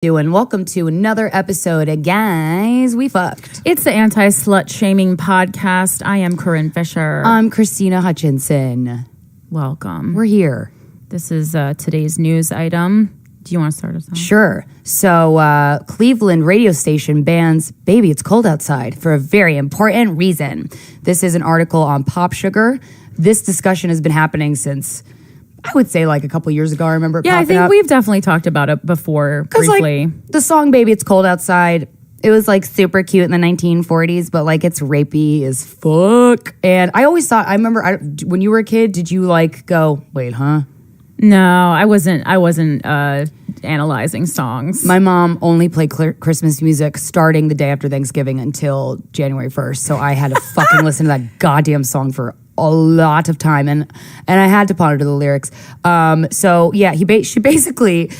And welcome to another episode of Guys We Fucked. It's the anti-slut shaming podcast. I am Corinne Fisher. I'm KRYSTYNA Hutchinson. Welcome. We're here. This is today's news item. Do you want to start us off? Sure. So Cleveland radio station bans Baby It's Cold Outside for a very important reason. This is an article on pop sugar. This discussion has been happening since, I would say, like a couple years ago. I remember it I think up. we've definitely talked about it before briefly. Like, the song Baby It's Cold Outside, it was like super cute in the 1940s, but like it's rapey as fuck. And I always thought, when you were a kid, did you like go, wait, huh? No, I wasn't analyzing songs. My mom only played Christmas music starting the day after Thanksgiving until January 1st. So I had to fucking listen to that goddamn song for a lot of time, and I had to ponder the lyrics. So yeah, she basically,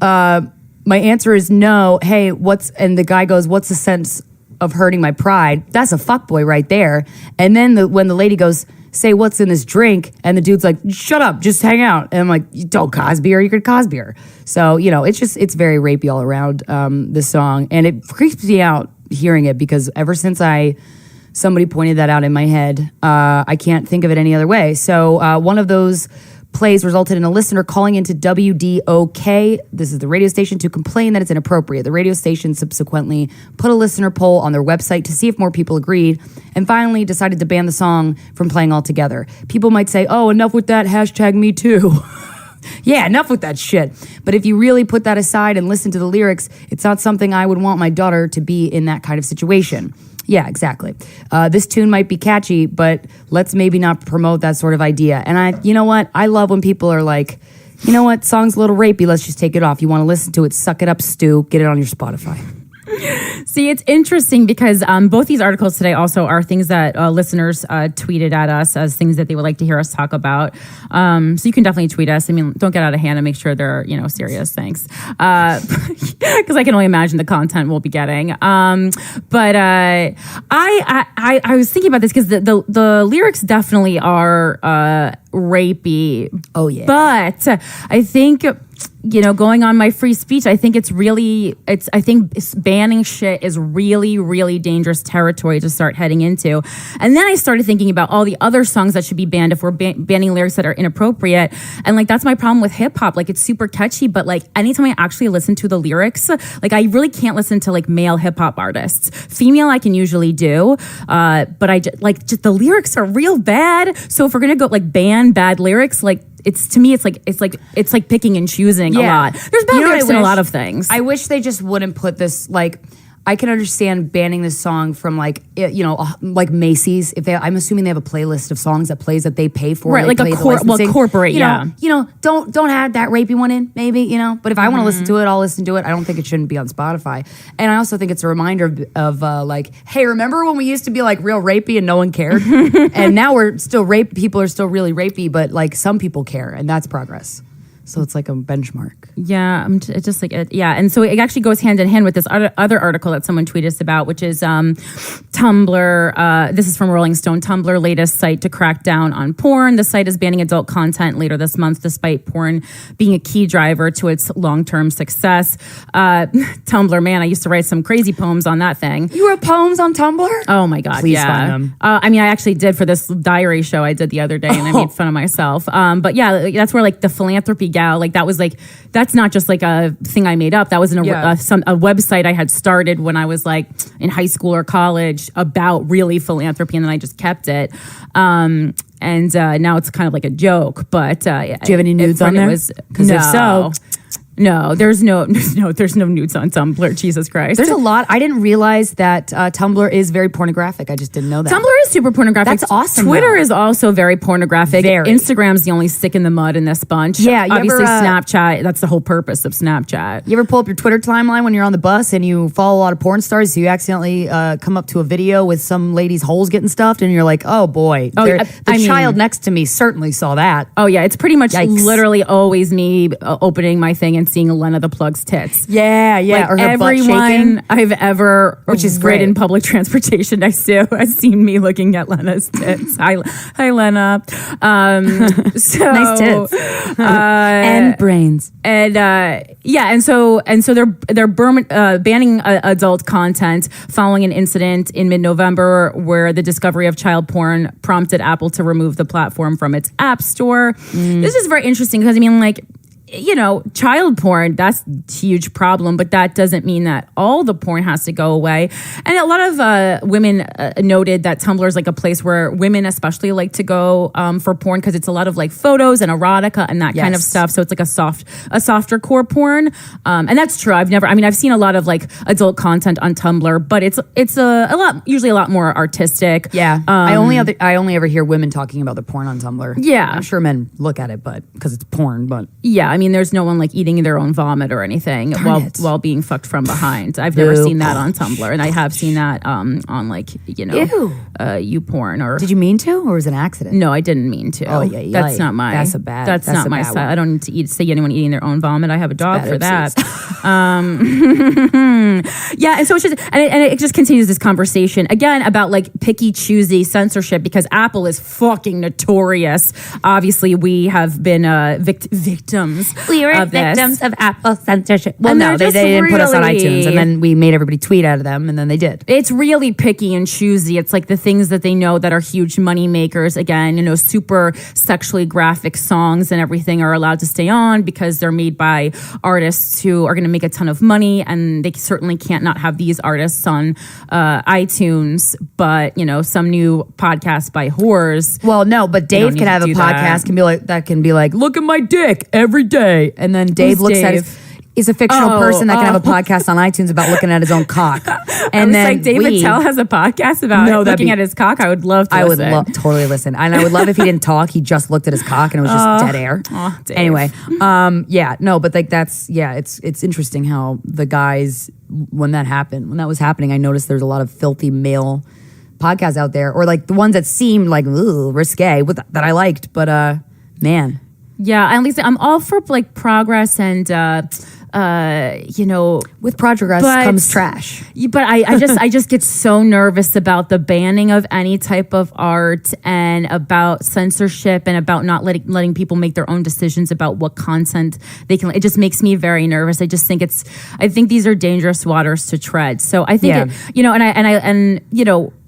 my answer is no. Hey, and the guy goes, what's the sense of hurting my pride? That's a fuckboy right there. And then when the lady goes, say what's in this drink, and the dude's like, shut up, just hang out. And I'm like, you don't Cosby her, you could Cosby her. So, it's very rapey all around, this song. And it creeps me out hearing it because ever since somebody pointed that out in my head, I can't think of it any other way. So one of those plays resulted in a listener calling into WDOK, this is the radio station, to complain that it's inappropriate. The radio station subsequently put a listener poll on their website to see if more people agreed, and finally decided to ban the song from playing altogether. People might say, oh, enough with that, #MeToo. Yeah, enough with that shit. But if you really put that aside and listen to the lyrics, it's not something I would want my daughter to be in that kind of situation. Yeah, exactly. This tune might be catchy, but let's maybe not promote that sort of idea. And you know what? I love when people are like, you know what? Song's a little rapey. Let's just take it off. You want to listen to it? Suck it up, Stu. Get it on your Spotify. See, it's interesting because both these articles today also are things that listeners tweeted at us as things that they would like to hear us talk about. So you can definitely tweet us. I mean, don't get out of hand and make sure they're, serious. Thanks. Because I can only imagine the content we'll be getting. But I was thinking about this because the lyrics definitely are rapey. Oh, yeah. But I think, going on my free speech, I think I think banning shit is really, really dangerous territory to start heading into. And then I started thinking about all the other songs that should be banned if we're banning lyrics that are inappropriate. And like, that's my problem with hip hop. Like, it's super catchy, but like anytime I actually listen to the lyrics, like I really can't listen to like male hip hop artists. Female I can usually do, but just the lyrics are real bad. So if we're gonna go like ban bad lyrics, like, it's like picking and choosing a lot. There's bad lyrics in a lot of things. I wish they just wouldn't put this, like, I can understand banning this song from like Macy's. I'm assuming they have a playlist of songs that plays that they pay for. Right, like corporate, yeah. Don't add that rapey one in, maybe, But if I want to listen to it, I'll listen to it. I don't think it shouldn't be on Spotify. And I also think it's a reminder of like, hey, remember when we used to be like real rapey and no one cared? And now we're still people are still really rapey, but like some people care, and that's progress. So it's like a benchmark. Yeah, it's just like, and so it actually goes hand in hand with this other article that someone tweeted us about, which is Tumblr. This is from Rolling Stone. Tumblr, latest site to crack down on porn. The site is banning adult content later this month, despite porn being a key driver to its long-term success. Tumblr, man, I used to write some crazy poems on that thing. You wrote poems on Tumblr? Oh my God, Please find them. I actually did for this diary show I did the other day, and I made fun of myself. But yeah, that's where like the philanthropy gal, like that was like, that's not just like a thing I made up. That was a website I had started when I was like in high school or college about really philanthropy, and then I just kept it. And now it's kind of like a joke. But do you have any nudes on there? Because if so. No, there's no nudes on Tumblr. Jesus Christ. There's a lot. I didn't realize that Tumblr is very pornographic. I just didn't know that. Tumblr is super pornographic. That's awesome. Twitter is also very pornographic. Very. Instagram's the only stick in the mud in this bunch. Yeah. Obviously, Snapchat, that's the whole purpose of Snapchat. You ever pull up your Twitter timeline when you're on the bus and you follow a lot of porn stars, so you accidentally come up to a video with some lady's holes getting stuffed, and you're like, oh boy. The child next to me certainly saw that. Oh yeah, it's pretty much literally always me opening my thing and point seeing Lena the Plug's tits. Yeah, Like or her butt shaking. everyone I've ever Which is ridden great. public transportation next to has seen me looking at Lena's tits. Hi, Lena. So Nice tits. And brains. and so they're banning adult content following an incident in mid-November where the discovery of child porn prompted Apple to remove the platform from its app store. This is very interesting because child porn, that's a huge problem, but that doesn't mean that all the porn has to go away. And a lot of women noted that Tumblr is like a place where women especially like to go for porn because it's a lot of like photos and erotica and that kind of stuff. So it's like a softer core porn. And that's true. I've seen a lot of like adult content on Tumblr, but it's usually a lot more artistic. Yeah. I only ever hear women talking about the porn on Tumblr. Yeah. I'm sure men look at it, but because it's porn, but Yeah, there's no one like eating their own vomit or anything while being fucked from behind. I've never seen that on Tumblr, and I have seen that on like YouPorn or. Did you mean to, or was it an accident? No, I didn't mean to. Oh yeah, that's not my. That's not my style. I don't need to see anyone eating their own vomit. I have a dog for that. Yeah, and so it's just and it just continues this conversation again about like picky, choosy censorship because Apple is fucking notorious. Obviously, we have been victims. We were victims of Apple censorship. Well, no, they didn't put us on iTunes, and then we made everybody tweet out of them, and then they did. It's really picky and choosy. It's like the things that they know that are huge money makers. Again, super sexually graphic songs and everything are allowed to stay on because they're made by artists who are going to make a ton of money, and they certainly can't not have these artists on iTunes. But some new podcast by whores. Well, no, but Dave can have a podcast can be like, look at my dick every day, and then Dave looks at is a fictional person that can have a podcast on iTunes about looking at his own cock. And then David Tell has a podcast about looking at his cock. I would love to listen. I would totally listen. And I would love if he didn't talk. He just looked at his cock and it was just dead air. Anyway, it's interesting how the guys, when that was happening, I noticed there's a lot of filthy male podcasts out there, or like the ones that seemed like risque that I liked, but man. Yeah, at least I'm all for like progress and with progress comes trash. But I just get so nervous about the banning of any type of art and about censorship and about not letting people make their own decisions about what content they can. It just makes me very nervous. I just think I think these are dangerous waters to tread. So I think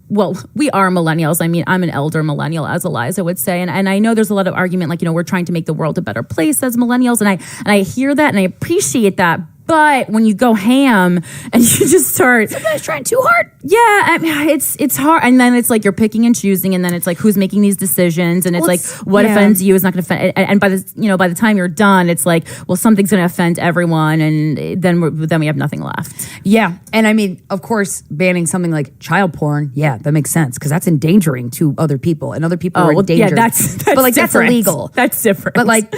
well, we are millennials. I'm an elder millennial, as Eliza would say. And I know there's a lot of argument, like, we're trying to make the world a better place as millennials. And I hear that and I appreciate that. But when you go ham and you just start sometimes trying too hard. Yeah, it's hard. And then it's like you're picking and choosing, and then it's like who's making these decisions, and it's like what offends you is not going to offend. And by the time you're done, it's like, well, something's going to offend everyone, and then we have nothing left. Yeah, and of course, banning something like child porn, that makes sense because that's endangering to other people, and other people are in danger. Yeah, that's but like different. That's illegal. That's different. But like.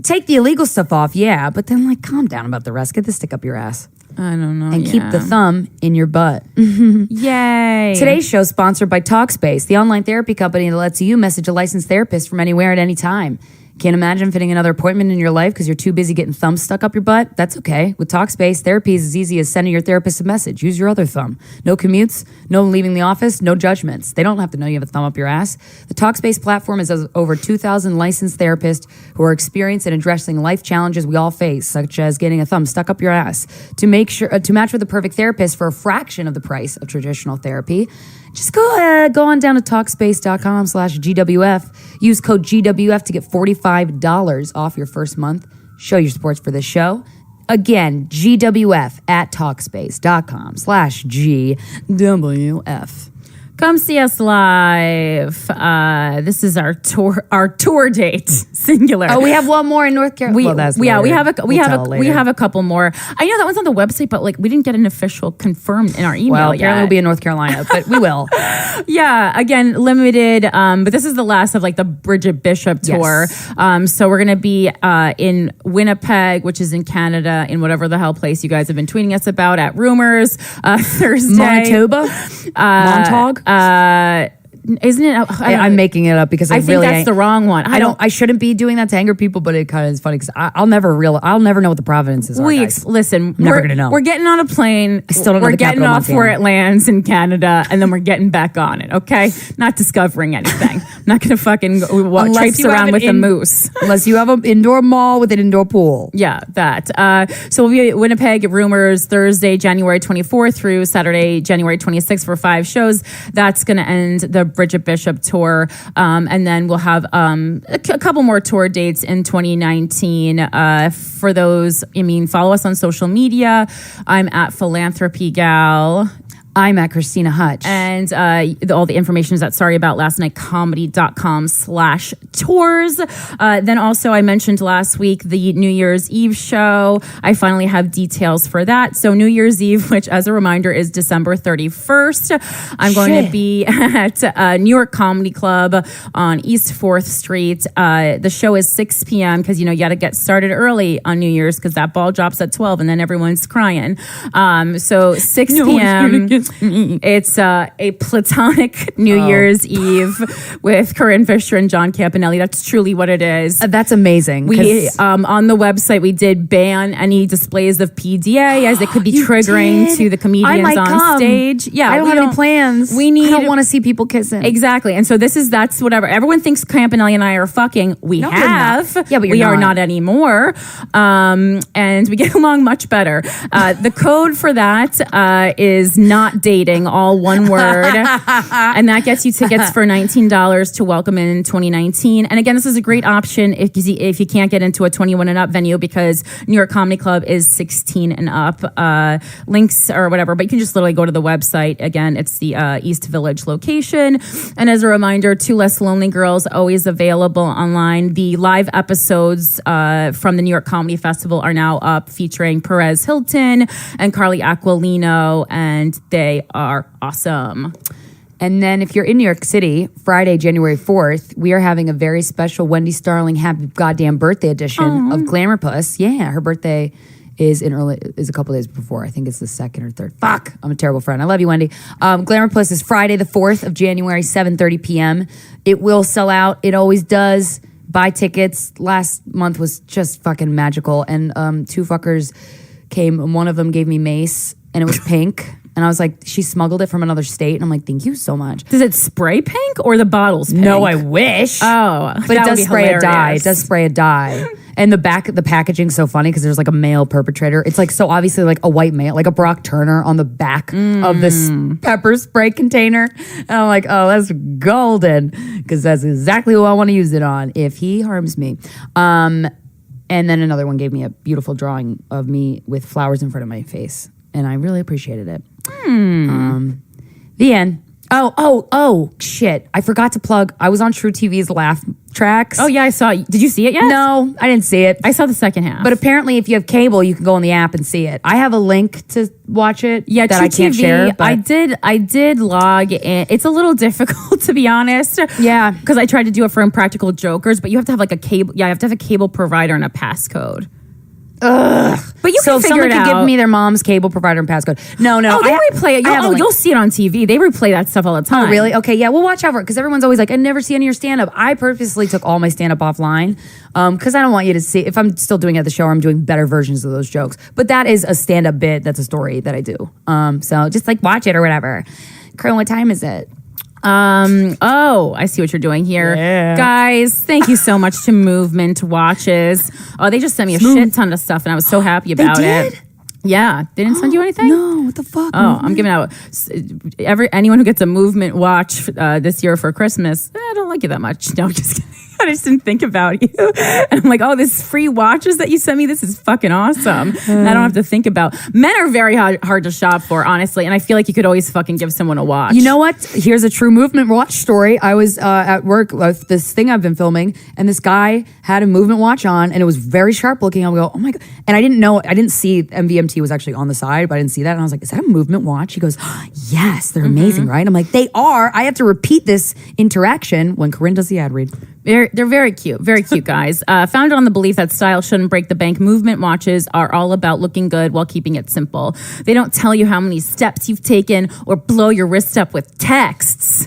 Take the illegal stuff off, but then like calm down about the rest. Get the stick up your ass. I don't know. And keep the thumb in your butt. Yay. Today's show is sponsored by Talkspace, the online therapy company that lets you message a licensed therapist from anywhere at any time. Can't imagine fitting another appointment in your life because you're too busy getting thumbs stuck up your butt? That's okay. With Talkspace, therapy is as easy as sending your therapist a message. Use your other thumb. No commutes, no leaving the office, no judgments. They don't have to know you have a thumb up your ass. The Talkspace platform has over 2,000 licensed therapists who are experienced in addressing life challenges we all face, such as getting a thumb stuck up your ass. To match with the perfect therapist for a fraction of the price of traditional therapy, just go on down to Talkspace.com/GWF. Use code GWF to get $45 off your first month. Show your supports for this show. Again, GWF at Talkspace.com/GWF. Come see us live. This is our tour date, singular. Oh, we have one more in North Carolina. We have a couple more. I know that one's on the website, but like we didn't get an official confirmed in our email Well, yet. apparently we'll be in North Carolina, but we will. Yeah, again, limited. But this is the last of like the Bridget Bishop tour. Yes. So we're gonna be in Winnipeg, which is in Canada, in whatever the hell place you guys have been tweeting us about at Rumors Thursday. Manitoba, Montauk. isn't it? I'm making it up because I think really that's the wrong one. I shouldn't be doing that to anger people, but it kind of is funny because I'll never know what the provinces are. Listen, never gonna know. We're getting on a plane. I still don't know We're the getting capital off Montana. where it lands in Canada, and then we're getting back on it. Okay, not discovering anything. I'm not gonna fucking traipse around with a moose. Unless you have an indoor mall with an indoor pool. Yeah, that. So we'll be at Winnipeg at Rumors Thursday, January 24th through Saturday, January 26th for 5 shows. That's going to end the Bridget Bishop tour. And then we'll have a couple more tour dates in 2019. For those, follow us on social media. I'm at Philanthropy Gal. I'm at KRYSTYNA Hutch. And all the information is at sorryaboutlastnightcomedy.com/tours. Then also I mentioned last week the New Year's Eve show. I finally have details for that. So New Year's Eve, which as a reminder is December 31st, I'm going to be at New York Comedy Club on East 4th Street. The show is 6 p.m. because, you got to get started early on New Year's because that ball drops at 12 and then everyone's crying. So 6 p.m. It's a platonic New Year's Eve with Corinne Fisher and John Campanelli. That's truly what it is. That's amazing. We on the website we did ban any displays of PDA as it could be triggering to the comedians on stage. Yeah, I don't have any plans. I don't want to see people kissing. Exactly, and so that's whatever everyone thinks Campanelli and I are fucking. We have, yeah, but we are not anymore, and we get along much better. The code for that is not dating, all one word. And that gets you tickets for $19 to welcome in 2019. And again, this is a great option if you can't get into a 21 and up venue because New York Comedy Club is 16 and up. Links or whatever, but you can just literally go to the website. Again, it's the East Village location. And as a reminder, Two Less Lonely Girls always available online. The live episodes from the New York Comedy Festival are now up, featuring Perez Hilton and Carly Aquilino, and they are awesome. And then if you're in New York City, Friday, January 4th, we are having a very special Wendy Starling Happy Goddamn Birthday edition of Glamour Puss. Yeah, her birthday is a couple days before. I think it's the 2nd or 3rd. Fuck, I'm a terrible friend. I love you, Wendy. Glamour Puss is Friday the 4th of January, 7:30 p.m. It will sell out. It always does. Buy tickets. Last month was just fucking magical. And 2 fuckers came, and one of them gave me mace, and it was pink. And I was like, she smuggled it from another state. And I'm like, thank you so much. Does it spray pink or the bottle's pink? No, I wish. Oh, but it does spray a dye. It does spray a dye. And the packaging's so funny because there's like a male perpetrator. It's like so obviously like a white male, like a Brock Turner on the back of this pepper spray container. And I'm like, oh, that's golden because that's exactly who I want to use it on if he harms me. And then another one gave me a beautiful drawing of me with flowers in front of my face. And I really appreciated it. The end. Oh, shit. I forgot to plug. I was on True TV's Laugh Tracks. Oh, yeah, I saw. Did you see it yet? No, I didn't see it. I saw the second half. But apparently, if you have cable, you can go on the app and see it. I have a link to watch it that True I can't TV, share. But I did log in. It's a little difficult, to be honest. Yeah. Because I tried to do it for Impractical Jokers, but you have to have like a cable. Yeah, you have to have a cable provider and a passcode. Ugh. But you can figure it out. Someone could give me their mom's cable provider and passcode. No. Oh, they replay it. You'll see it on TV. They replay that stuff all the time. Oh, really? Okay, yeah. We'll watch out for it because everyone's always like, I never see any of your stand-up. I purposely took all my stand-up offline because I don't want you to see. If I'm still doing it at the show, I'm doing better versions of those jokes. But that is a stand-up bit. That's a story that I do. So just like watch it or whatever. Corinne, what time is it? I see what you're doing here. Yeah. Guys, thank you so much to Movement Watches. Oh, they just sent me a shit ton of stuff and I was so happy about it. Yeah. They didn't send you anything? No, what the fuck? Oh, I'm giving out anyone who gets a Movement watch this year for Christmas. I don't like you that much. No, I'm just kidding. I just didn't think about you. And I'm like, oh, this free watches that you sent me, this is fucking awesome. And I don't have to think about. Men are very hard to shop for, honestly. And I feel like you could always fucking give someone a watch. You know what? Here's a true Movement watch story. I was at work with this thing I've been filming, and this guy had a Movement watch on, and it was very sharp looking. I would go, oh my God. And I didn't see MVMT was actually on the side, but I didn't see that. And I was like, is that a Movement watch? He goes, yes, they're amazing, right? I'm like, they are. I have to repeat this interaction when Corinne does the ad read. They're very cute guys. Founded on the belief that style shouldn't break the bank, Movement watches are all about looking good while keeping it simple. They don't tell you how many steps you've taken or blow your wrist up with texts.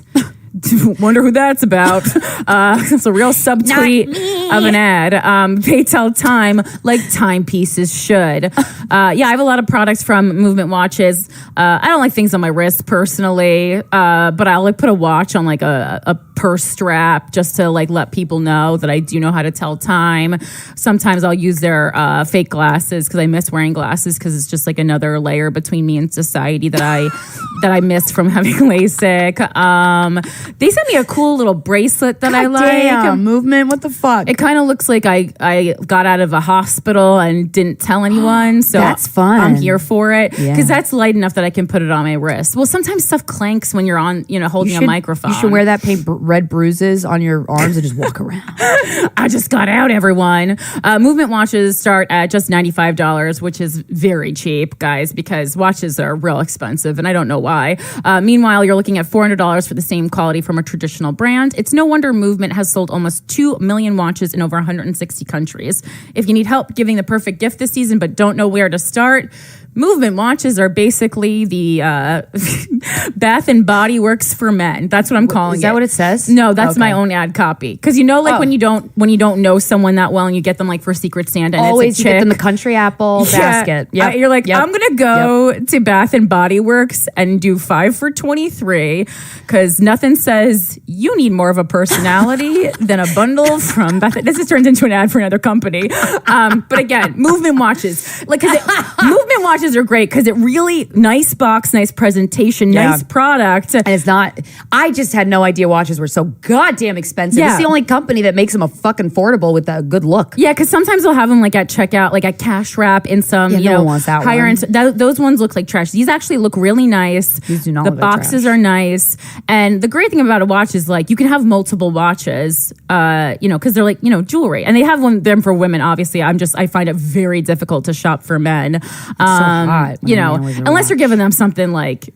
Wonder who that's about. It's a real subtweet of an ad. They tell time like timepieces should. I have a lot of products from Movement watches. I don't like things on my wrist personally, but I'll like put a watch on like a purse strap just to like let people know that I do know how to tell time. Sometimes I'll use their fake glasses because I miss wearing glasses because it's just like another layer between me and society that I missed from having LASIK. They sent me a cool little bracelet that I like. Damn, Movement, what the fuck? It kind of looks like I got out of a hospital and didn't tell anyone. So that's fun. I'm here for it because that's light enough that I can put it on my wrist. Well, sometimes stuff clanks when you're on, holding a microphone. You should wear that, paint red bruises on your arms and just walk around. I just got out, everyone. Movement watches start at just $95, which is very cheap, guys, because watches are real expensive, and I don't know why. Meanwhile, you're looking at $400 for the same quality from a traditional brand. It's no wonder Movement has sold almost 2 million watches in over 160 countries. If you need help giving the perfect gift this season but don't know where to start, Movement watches are basically the Bath and Body Works for men. That's what I'm calling it. Is that what it says? No, that's my own ad copy. Because when you don't know someone that well and you get them like for Secret Santa, and always it's a chick, you get them the country apple basket. Yep. You're like, I'm gonna go to Bath and Body Works and do 5 for $23 because nothing says you need more of a personality than a bundle from Bath. This has turned into an ad for another company. But again, Movement watches, Movement watches are great because it really nice box, nice presentation, nice product. And it's not, I just had no idea watches were so goddamn expensive. Yeah. It's the only company that makes them a fucking affordable with a good look. Yeah, because sometimes they'll have them like at checkout, like at cash wrap in some, no one wants that higher one. end. Those ones look like trash. These actually look really nice. These do not The look like boxes trash. are nice. And the great thing about a watch is like you can have multiple watches, because they're like, jewelry. And they have them for women, obviously. I find it very difficult to shop for men. So hot. Unless you're giving them something like,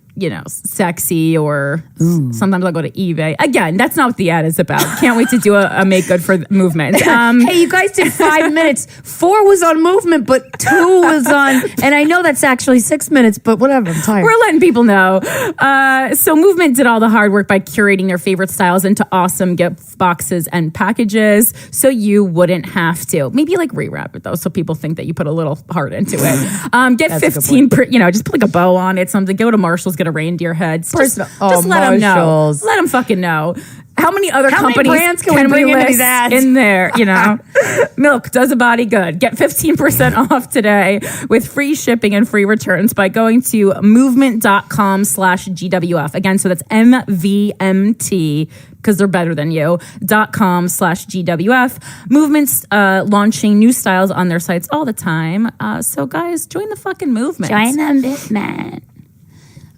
sexy or sometimes I'll go to eBay. Again, that's not what the ad is about. Can't wait to do a make good for Movement. Hey, you guys did 5 minutes. 4 was on Movement, but 2 was on, and I know that's actually 6 minutes, but whatever, I'm tired. We're letting people know. So Movement did all the hard work by curating their favorite styles into awesome gift boxes and packages so you wouldn't have to. Maybe like rewrap it though so people think that you put a little heart into it. Get 15, just put like a bow on it, something. Go to Marshall's, get a reindeer head. Just let them know. Let them fucking know. How many other companies brands can we bring into these ads? in there? Milk does a body good. Get 15% off today with free shipping and free returns by going to movement.com/GWF. Again, so that's MVMT because they're better than you. .com/GWF. Movement's launching new styles on their sites all the time. So guys, join the fucking movement. Join the movement.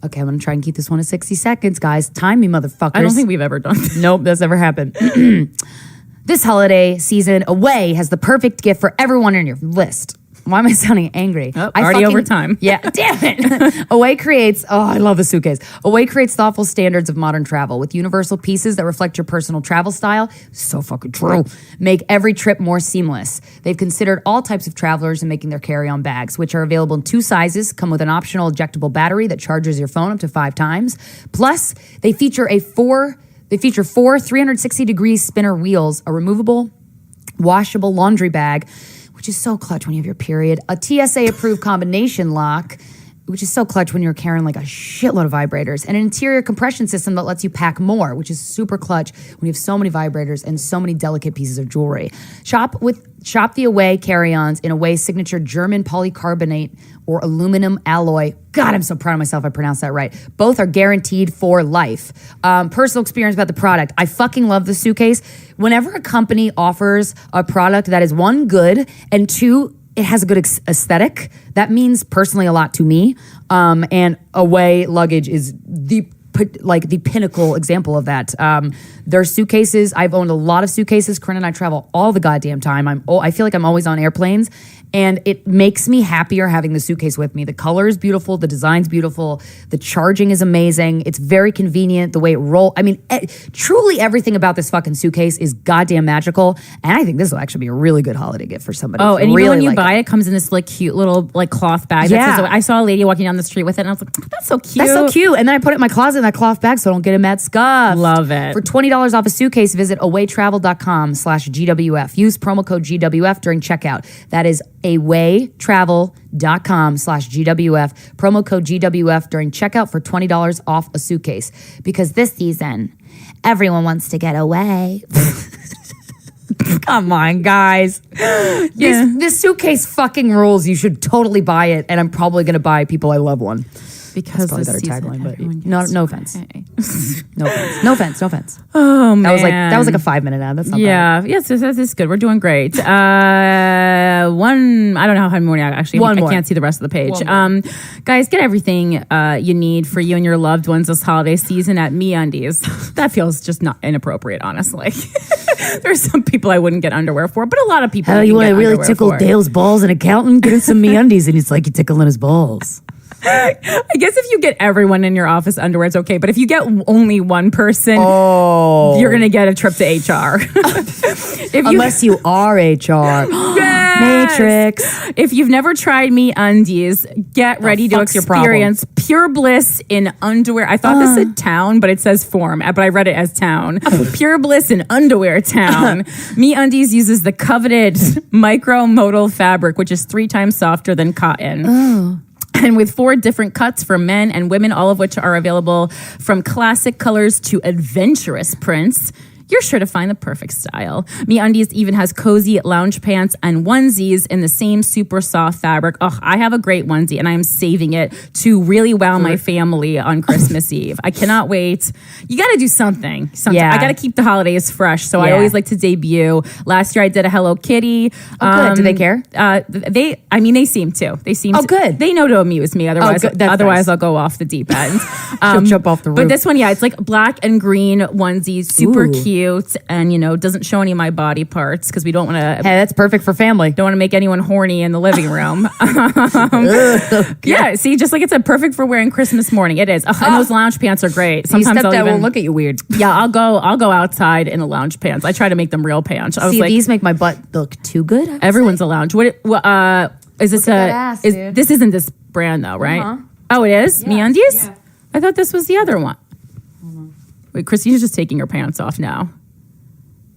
Okay, I'm going to try and keep this one to 60 seconds, guys. Time me, motherfuckers. I don't think we've ever done this. Nope, that's never happened. This holiday season, Away has the perfect gift for everyone on your list. Why am I sounding angry? Already over time. Yeah, damn it. Away creates, I love the suitcase. Away creates thoughtful standards of modern travel with universal pieces that reflect your personal travel style. So fucking true. Make every trip more seamless. They've considered all types of travelers in making their carry-on bags, which are available in 2 sizes, come with an optional ejectable battery that charges your phone up to 5 times. Plus, they feature 4 360-degree spinner wheels, a removable, washable laundry bag, which is so clutch when you have your period, a TSA-approved combination lock, which is so clutch when you're carrying like a shitload of vibrators, and an interior compression system that lets you pack more, which is super clutch when you have so many vibrators and so many delicate pieces of jewelry. Shop the Away carry-ons in Away's signature German polycarbonate or aluminum alloy. God, I'm so proud of myself I pronounced that right. Both are guaranteed for life. Personal experience about the product. I fucking love the suitcase. Whenever a company offers a product that is 1, good, and 2, it has a good aesthetic, that means personally a lot to me. And Away luggage is the pinnacle example of that. Their suitcases, I've owned a lot of suitcases. Corinne and I travel all the goddamn time. I feel like I'm always on airplanes. And it makes me happier having the suitcase with me. The color is beautiful. The design's beautiful. The charging is amazing. It's very convenient. The way it rolls. I mean, truly everything about this fucking suitcase is goddamn magical. And I think this will actually be a really good holiday gift for somebody. Oh, and really when you buy it, it comes in this like cute little like cloth bag. That says, I saw a lady walking down the street with it and I was like, that's so cute. That's so cute. And then I put it in my closet in that cloth bag so I don't get a mad scuff. Love it. For $20 off a suitcase, visit awaytravel.com/GWF. Use promo code GWF during checkout. That is awaytravel.com/GWF. Promo code GWF during checkout for $20 off a suitcase. Because this season, everyone wants to get away. Come on, guys. This suitcase fucking rules. You should totally buy it. And I'm probably going to buy People I Love one. Because that's probably better tagline, but no offense. No offense. Oh man, that was like a 5-minute ad. That's not bad. Yes, this is good. We're doing great. One, I don't know how many actually. I can't see the rest of the page. Guys, get everything you need for you and your loved ones this holiday season at MeUndies. That feels just not inappropriate, honestly. There's some people I wouldn't get underwear for, but a lot of people. You want to really tickle Dale's balls, an accountant? Get him some MeUndies, and it's like you're tickling his balls. I guess if you get everyone in your office underwear, it's okay. But if you get only one person, you're going to get a trip to HR. Unless you are HR. Yes! Matrix. If you've never tried MeUndies, get ready to experience pure bliss in underwear. I thought this said town, but it says form, but I read it as town. Pure bliss in underwear town. MeUndies uses the coveted micromodal fabric, which is 3 times softer than cotton. Oh. And with 4 different cuts for men and women, all of which are available from classic colors to adventurous prints, you're sure to find the perfect style. MeUndies even has cozy lounge pants and onesies in the same super soft fabric. Oh, I have a great onesie and I'm saving it to really wow my family on Christmas Eve. I cannot wait. You got to do something. Yeah. I got to keep the holidays fresh. So I always like to debut. Last year I did a Hello Kitty. Good. Do they care? They seem to. Good. They know to amuse me. Otherwise, nice. I'll go off the deep end. She'll jump off the roof. But this one, it's like black and green onesie, super cute. And doesn't show any of my body parts because we don't want to. Hey, that's perfect for family. Don't want to make anyone horny in the living room. Yeah, see, just like it's perfect for wearing Christmas morning. It is, and those lounge pants are great. Sometimes I'll won't look at you weird. Yeah, I'll go outside in the lounge pants. I try to make them real pants. These make my butt look too good. Everyone's a lounge. What is this? This isn't this brand though, right? Uh-huh. Oh, it is MeUndies. Yeah. I thought this was the other one. Wait, Christina's just taking her pants off now.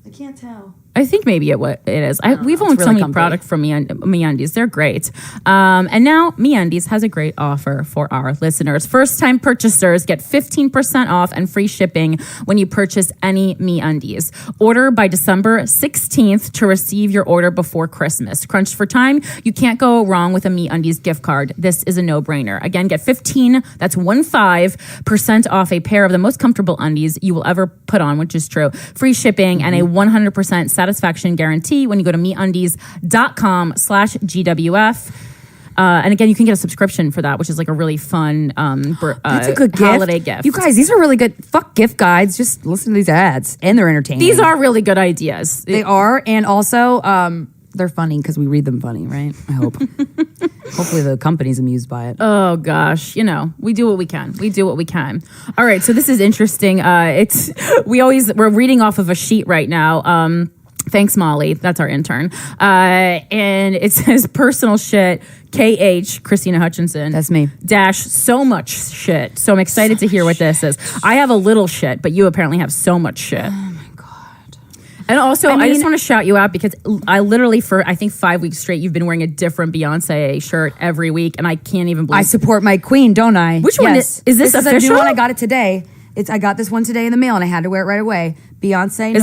I can't tell. I think maybe it is. We've owned so many products from MeUndies. They're great. And now MeUndies has a great offer for our listeners. First-time purchasers get 15% off and free shipping when you purchase any MeUndies. Order by December 16th to receive your order before Christmas. Crunched for time, you can't go wrong with a MeUndies gift card. This is a no-brainer. Again, get 15% off a pair of the most comfortable undies you will ever put on, which is true. Free shipping and a 100% satisfaction guarantee when you go to MeUndies.com/GWF. And again, you can get a subscription for that, which is like a really fun that's a good holiday gift. You guys, these are really good. Fuck gift guides. Just listen to these ads, and they're entertaining. These are really good ideas. They are, and also they're funny because we read them funny, right? I hope. Hopefully the company's amused by it. Oh gosh, we do what we can. All right, so this is interesting. We're reading off of a sheet right now. Thanks, Molly. That's our intern. And it says personal shit, KH, KRYSTYNA HUTCHINSON. That's me. -- so much shit. So I'm excited to hear what this is. I have a little shit, but you apparently have so much shit. Oh my God. And also, I just want to shout you out because I literally, for I think 5 weeks straight, you've been wearing a different Beyonce shirt every week, and I can't even believe I support my queen, don't I? Which one is this official? Is a new one. I got it today. I got this one today in the mail, and I had to wear it right away. Beyonce,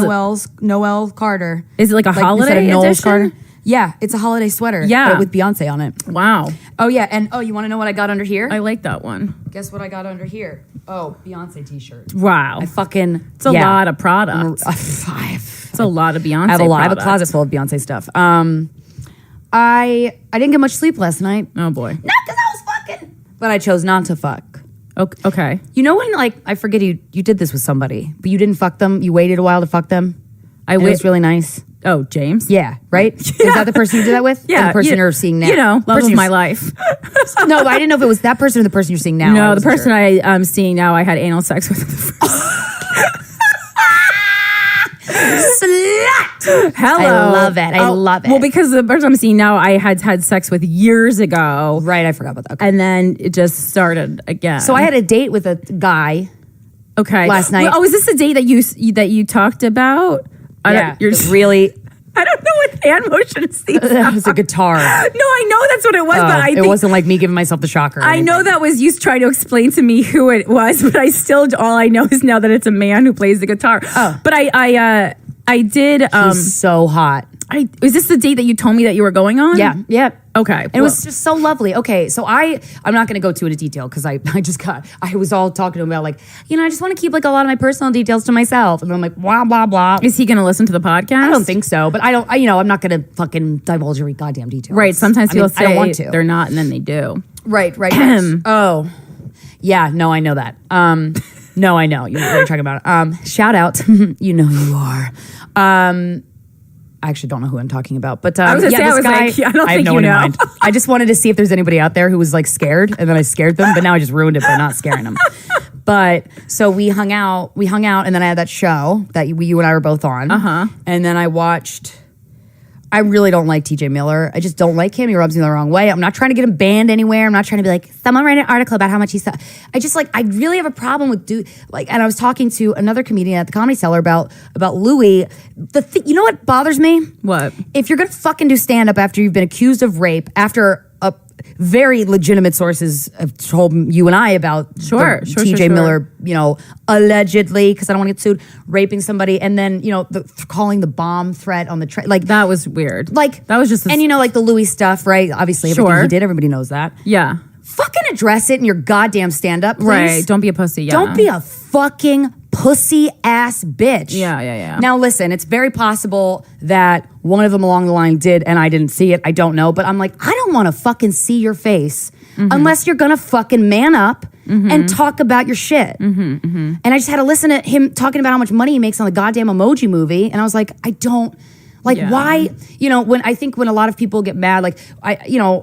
Noel Carter. Is it like a holiday edition? Carter? Yeah, it's a holiday sweater. Yeah, but with Beyonce on it. Wow. Oh yeah, and you want to know what I got under here? I like that one. Guess what I got under here? Oh, Beyonce t-shirt. Wow. It's a lot of products. It's a lot of Beyonce. I have a closet full of Beyonce stuff. I didn't get much sleep last night. Oh boy. Not because I was fucking, but I chose not to fuck. Okay. You know when I forget you did this with somebody, but you didn't fuck them. You waited a while to fuck them. It was really nice. Oh, James? Yeah, right? Is that the person you did that with? Yeah. Or the person you're seeing now? You know, love person of my life. No, I didn't know if it was that person or the person you're seeing now. No, the person I'm seeing now, I had anal sex with. Slut! Hello. I love it. I love it. Well, because the person I'm seeing now, I had sex with years ago. Right, I forgot about that. Okay. And then it just started again. So I had a date with a guy. Okay. Last night. Well, oh, is this the date that you talked about? Yeah, You're really. I don't know what hand motions these That was a guitar. No, I know that's what it was, but it wasn't like me giving myself the shocker. I know that was you trying to explain to me who it was, but all I know is now that it's a man who plays the guitar. Oh. But I did. He's so hot. Is this the date that you told me that you were going on? Yeah. Okay. And it was just so lovely. Okay, so I'm not going to go too into detail because I was all talking to him about like, I just want to keep like a lot of my personal details to myself. And I'm like, blah, blah, blah. Is he going to listen to the podcast? I don't think so, but I'm not going to fucking divulge every goddamn detail. Right. Sometimes people say I don't want to. They're not and then they do. Right. Oh, yeah, no, I know that. No, I know. You know what you're talking about. Shout out. You know you are. I actually don't know who I'm talking about, but I was gonna say, this guy, like, I don't I have think no you one in know. mind. I just wanted to see if there's anybody out there who was like scared, and then I scared them, but now I just ruined it by not scaring them. But so we hung out, and then I had that show that you and I were both on, and then I watched. I really don't like TJ Miller. I just don't like him. He rubs me the wrong way. I'm not trying to get him banned anywhere. I'm not trying to be like, someone write an article about how much he's. I really have a problem with and I was talking to another comedian at the Comedy Cellar about Louis. You know what bothers me? What? If you're gonna fucking do stand up after you've been accused of rape, after very legitimate sources have told you and I about TJ Miller, allegedly, because I don't want to get sued, raping somebody, and then calling the bomb threat on the train, like that was weird. Like that was just, and like the Louis stuff, right? Obviously, everything he did, everybody knows that. Yeah, fucking address it in your goddamn stand up, please. Right? Don't be a pussy. Yeah. Don't be a fucking pussy ass bitch. Yeah. Now listen, it's very possible that one of them along the line did and I didn't see it. I don't know, but I'm like, I don't want to fucking see your face unless you're gonna fucking man up and talk about your shit. And I just had to listen to him talking about how much money he makes on the goddamn Emoji Movie, and I was like, I don't. Like, why, when a lot of people get mad, like,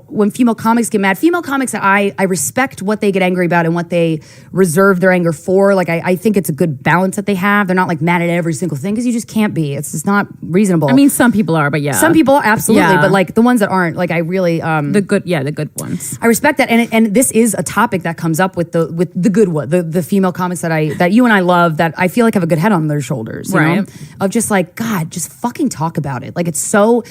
when female comics get mad, female comics, I respect what they get angry about and what they reserve their anger for. Like, I think it's a good balance that they have. They're not, like, mad at every single thing because you just can't be. It's just not reasonable. I mean, some people are, but yeah. Some people, absolutely. Yeah. But, like, the ones that aren't, like, I really... the good ones. I respect that. And this is a topic that comes up with the good one, the female comics that you and I love, that I feel like have a good head on their shoulders, you know? Of just like, God, just fucking talk about it. Like, it's so,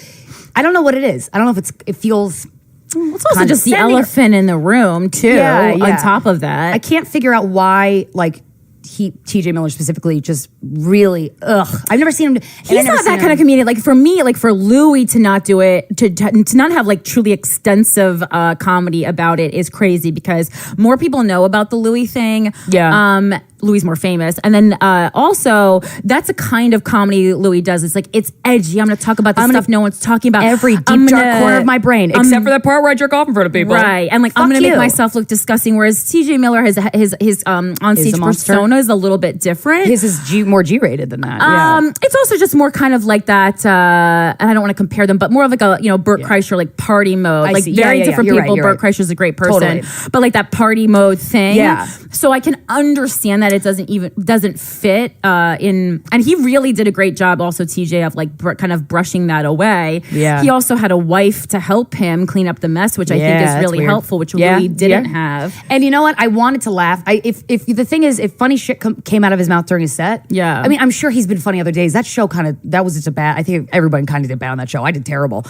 I don't know what it is. I don't know if it feels. It's also just the elephant in the room too. On top of that, I can't figure out why, like, TJ Miller specifically, just really, I've never seen him. He's not that kind of comedian. Like, for me, like, for Louis to not do it, to not have like truly extensive comedy about it is crazy, because more people know about the Louis thing. Yeah. Louis more famous, and then also that's a kind of comedy Louis does. It's like, it's edgy. I'm going to talk about the stuff no one's talking about. Every deep dark corner of my brain, except for the part where I jerk off in front of people. Right, and like, I'm going to make myself look disgusting. Whereas TJ Miller has his on-stage persona is a little bit different. His is more G-rated than that. It's also just more kind of like that, and I don't want to compare them, but more of like a Bert Kreischer, like, party mode. Like, very different people. Right, Bert Kreischer's a great person, but like that party mode thing. Yeah. So I can understand that it doesn't fit in, and he really did a great job also, TJ, of like kind of brushing that away. Yeah. He also had a wife to help him clean up the mess, which I think is really helpful, which Louis didn't have. And you know what? I wanted to laugh. If the thing is, if funny shit came out of his mouth during his set, I mean, I'm sure he's been funny other days. That show that was just a bad. I think everybody kind of did bad on that show. I did terrible.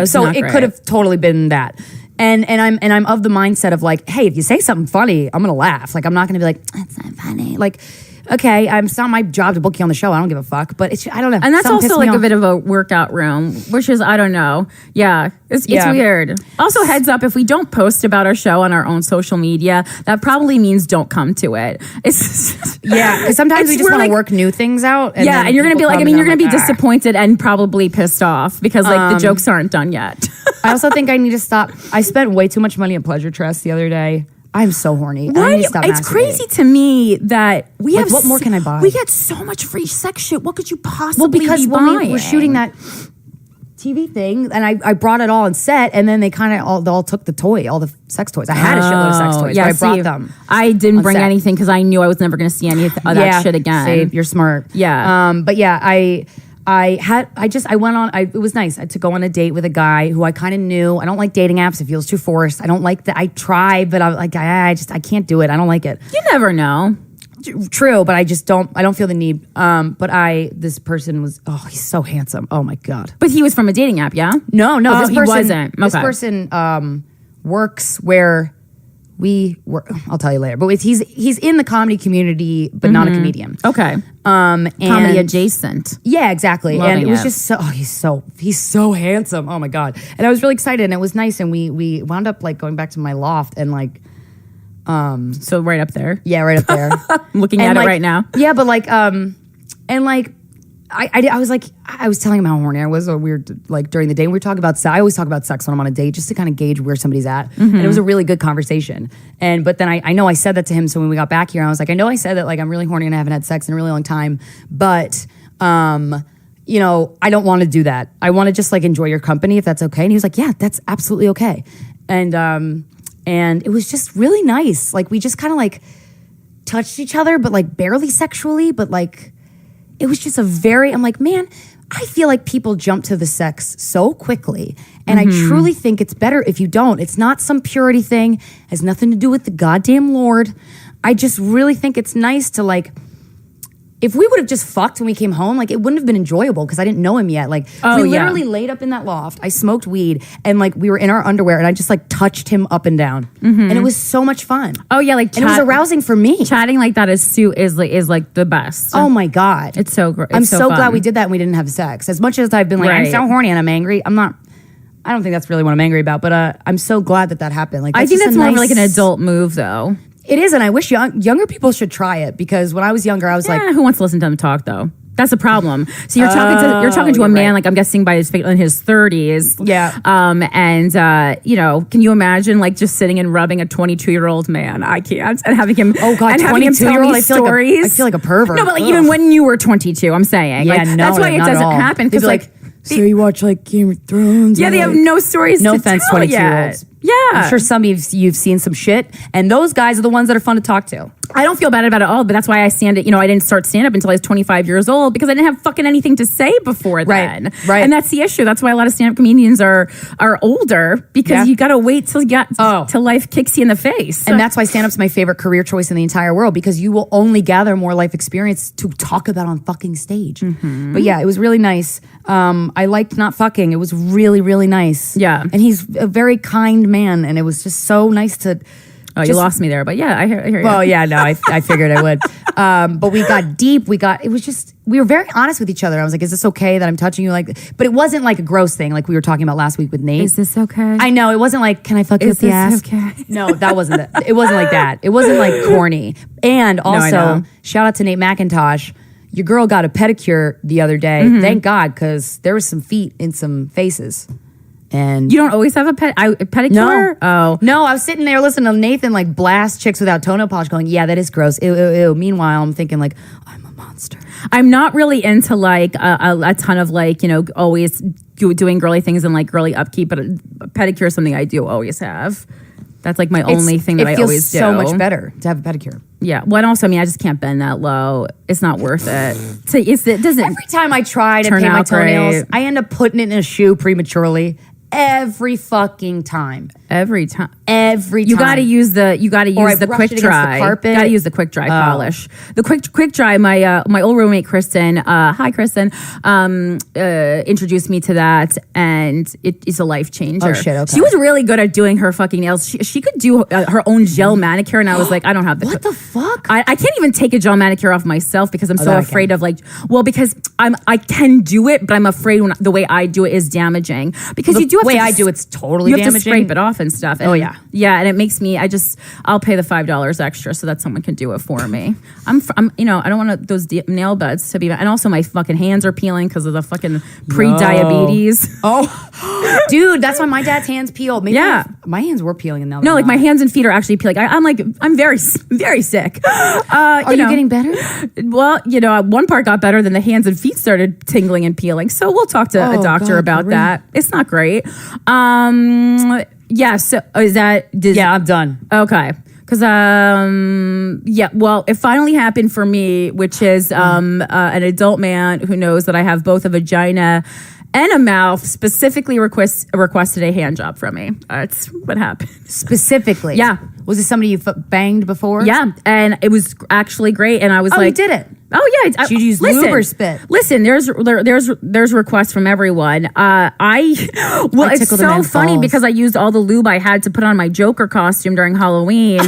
So it could have totally been that. And I'm of the mindset of like, hey, if you say something funny, I'm gonna laugh. Like, I'm not gonna be like, that's not funny. Like, okay, it's not my job to book you on the show. I don't give a fuck. But I don't know. And that's also like a bit of a workout room, which is, I don't know. Yeah, it's weird. Also, heads up, if we don't post about our show on our own social media, that probably means don't come to it. Because sometimes we just want to work new things out. And and you're gonna be like, you're gonna be disappointed and probably pissed off because like the jokes aren't done yet. I also think I need to stop. I spent way too much money at Pleasure Trust the other day. I'm so horny. What? I need to stop It's masturbating. crazy to me that we Like, have. what more can I buy? We get so much free sex shit. What could you possibly Well, because be when we buying? were shooting that TV thing, and I brought it all on set, and then they kind of all took the toy, all the sex toys. I had a shitload of sex toys, but I brought them. I didn't on bring set. anything because I knew I was never going to see any of that shit again. See, you're smart. Yeah. But yeah, I went on. It was nice to go on a date with a guy who I kind of knew. I don't like dating apps. It feels too forced. I don't like that. I tried, but I'm like, I can't do it. I don't like it. You never know. True, but I don't feel the need. But this person was, he's so handsome. Oh my God. But he was from a dating app, yeah? No, he wasn't. This Okay. person works where we work. I'll tell you later. But he's in the comedy community, but not a comedian. Okay. And Comedy adjacent. Yeah, exactly. Loving and it was it. just he's so handsome. Oh my God. And I was really excited, and it was nice. And we wound up like going back to my loft and like. So right up there. Yeah, right up there. I'm looking And at like, it right now. Yeah, but like, and like, I was like, I was telling him how horny I was weird, like during the day. We were talking about sex. I always talk about sex when I'm on a date just to kind of gauge where somebody's at. And it was a really good conversation. But then I know I said that to him. So when we got back here, I was like, I know I said that like I'm really horny and I haven't had sex in a really long time. But, you know, I don't want to do that. I want to just like enjoy your company if that's okay. And he was like, yeah, that's absolutely okay. And it was just really nice. Like we just kind of like touched each other, but like barely sexually, but like it was just I'm like, man, I feel like people jump to the sex so quickly. And I truly think it's better if you don't. It's not some purity thing, has nothing to do with the goddamn Lord. I just really think it's nice to like, if we would have just fucked when we came home, like it wouldn't have been enjoyable because I didn't know him yet. Like we literally laid up in that loft. I smoked weed and like we were in our underwear and I just like touched him up and down. And it was so much fun. Oh yeah, like and it was arousing for me. Chatting like that is like the best. Oh my God. It's so great. I'm so glad we did that and we didn't have sex. As much as I've been like, I'm so horny and I'm angry, I don't think that's really what I'm angry about, but I'm so glad that happened. Like I think that's more of like an adult move though. It is, and I wish younger people should try it because when I was younger, I was like, who wants to listen to them talk though? That's the problem. So you're talking to a man, like I'm guessing by his in his 30s. Yeah. And you know, can you imagine like just sitting and rubbing a 22-year-old man? I can't. And having him. Oh God, 22-year-old. I feel like a pervert. No, but like even when you were 22, I'm saying. Yeah, like, no, that's why it not at doesn't all. happen because like. So you watch like Game of Thrones? Yeah, they have no stories. No to offense, tell 22-year-olds. Yeah, I'm sure some of you've seen some shit, and those guys are the ones that are fun to talk to. I don't feel bad about it at all, but that's why I stand it. You know, I didn't start stand up until I was 25 years old because I didn't have fucking anything to say before then. Right. And that's the issue. That's why a lot of stand up comedians are older because you got to wait till till life kicks you in the face. And that's why stand up's my favorite career choice in the entire world because you will only gather more life experience to talk about on fucking stage. But yeah, it was really nice. I liked not fucking. It was really, really nice. Yeah. And he's a very kind man, and it was just so nice to. Oh, you lost me there, but yeah, I hear you. Well, yeah, no, I figured I would. But we got deep. We were very honest with each other. I was like, is this okay that I'm touching you? Like, but it wasn't like a gross thing like we were talking about last week with Nate. Is this okay? I know. It wasn't like, can I fuck you with the ass? Okay? No, that wasn't it. It wasn't like that. It wasn't like corny. And also, shout out to Nate McIntosh. Your girl got a pedicure the other day. Thank God, because there was some feet in some faces. And you don't always have a pedicure? No. Oh. No, I was sitting there listening to Nathan like blast chicks without toenail polish going, yeah, that is gross. Ew, ew, ew. Meanwhile, I'm thinking like, I'm a monster. I'm not really into like a ton of like, you know, always doing girly things and like girly upkeep, but a pedicure is something I do always have. That's like my only thing that I always do. It feels so much better to have a pedicure. Yeah. Well, and also, I mean, I just can't bend that low. It's not worth it. So it doesn't. Every time I try to paint my toenails, I end up putting it in a shoe prematurely. Every fucking time. Every time. You gotta use the quick dry. The carpet. Gotta use the quick dry polish. The quick dry. My old roommate Kristen, hi Kristen, introduced me to that, and it's a life changer. Oh shit! Okay. She was really good at doing her fucking nails. She could do her own gel manicure, and I was like, I don't have the. What the fuck? I can't even take a gel manicure off myself because I'm so afraid of like. Well, because I can do it, but I'm afraid the way I do it is damaging because you do you have way to I do, it's totally you have damaging. to scrape it off and stuff. And, Oh, yeah. yeah, and it makes me. I'll pay the $5 extra so that someone can do it for me. I'm I don't want those nail beds to be. And also my fucking hands are peeling because of the fucking pre-diabetes. Oh, dude, that's why my dad's hands peel. Maybe Yeah. my hands were peeling, and now No, like my hands and feet are actually peeling. I'm very sick. Are you getting better? Well, one part got better, then the hands and feet started tingling and peeling. So we'll talk to a doctor God, about Corinne. that. It's not great. Yeah. So is that? Yeah, I'm done. Okay. Because yeah, well, it finally happened for me, which is an adult man who knows that I have both a vagina and a mouth specifically requested a hand job from me. That's what happened. Specifically, Yeah. Was this somebody you banged before? Yeah, and it was actually great. And I was Oh, like, you did it. Oh yeah, Did you use lube or spit? Listen, there's requests from everyone. It's tickled a so man's funny balls. because I used all the lube I had to put on my Joker costume during Halloween,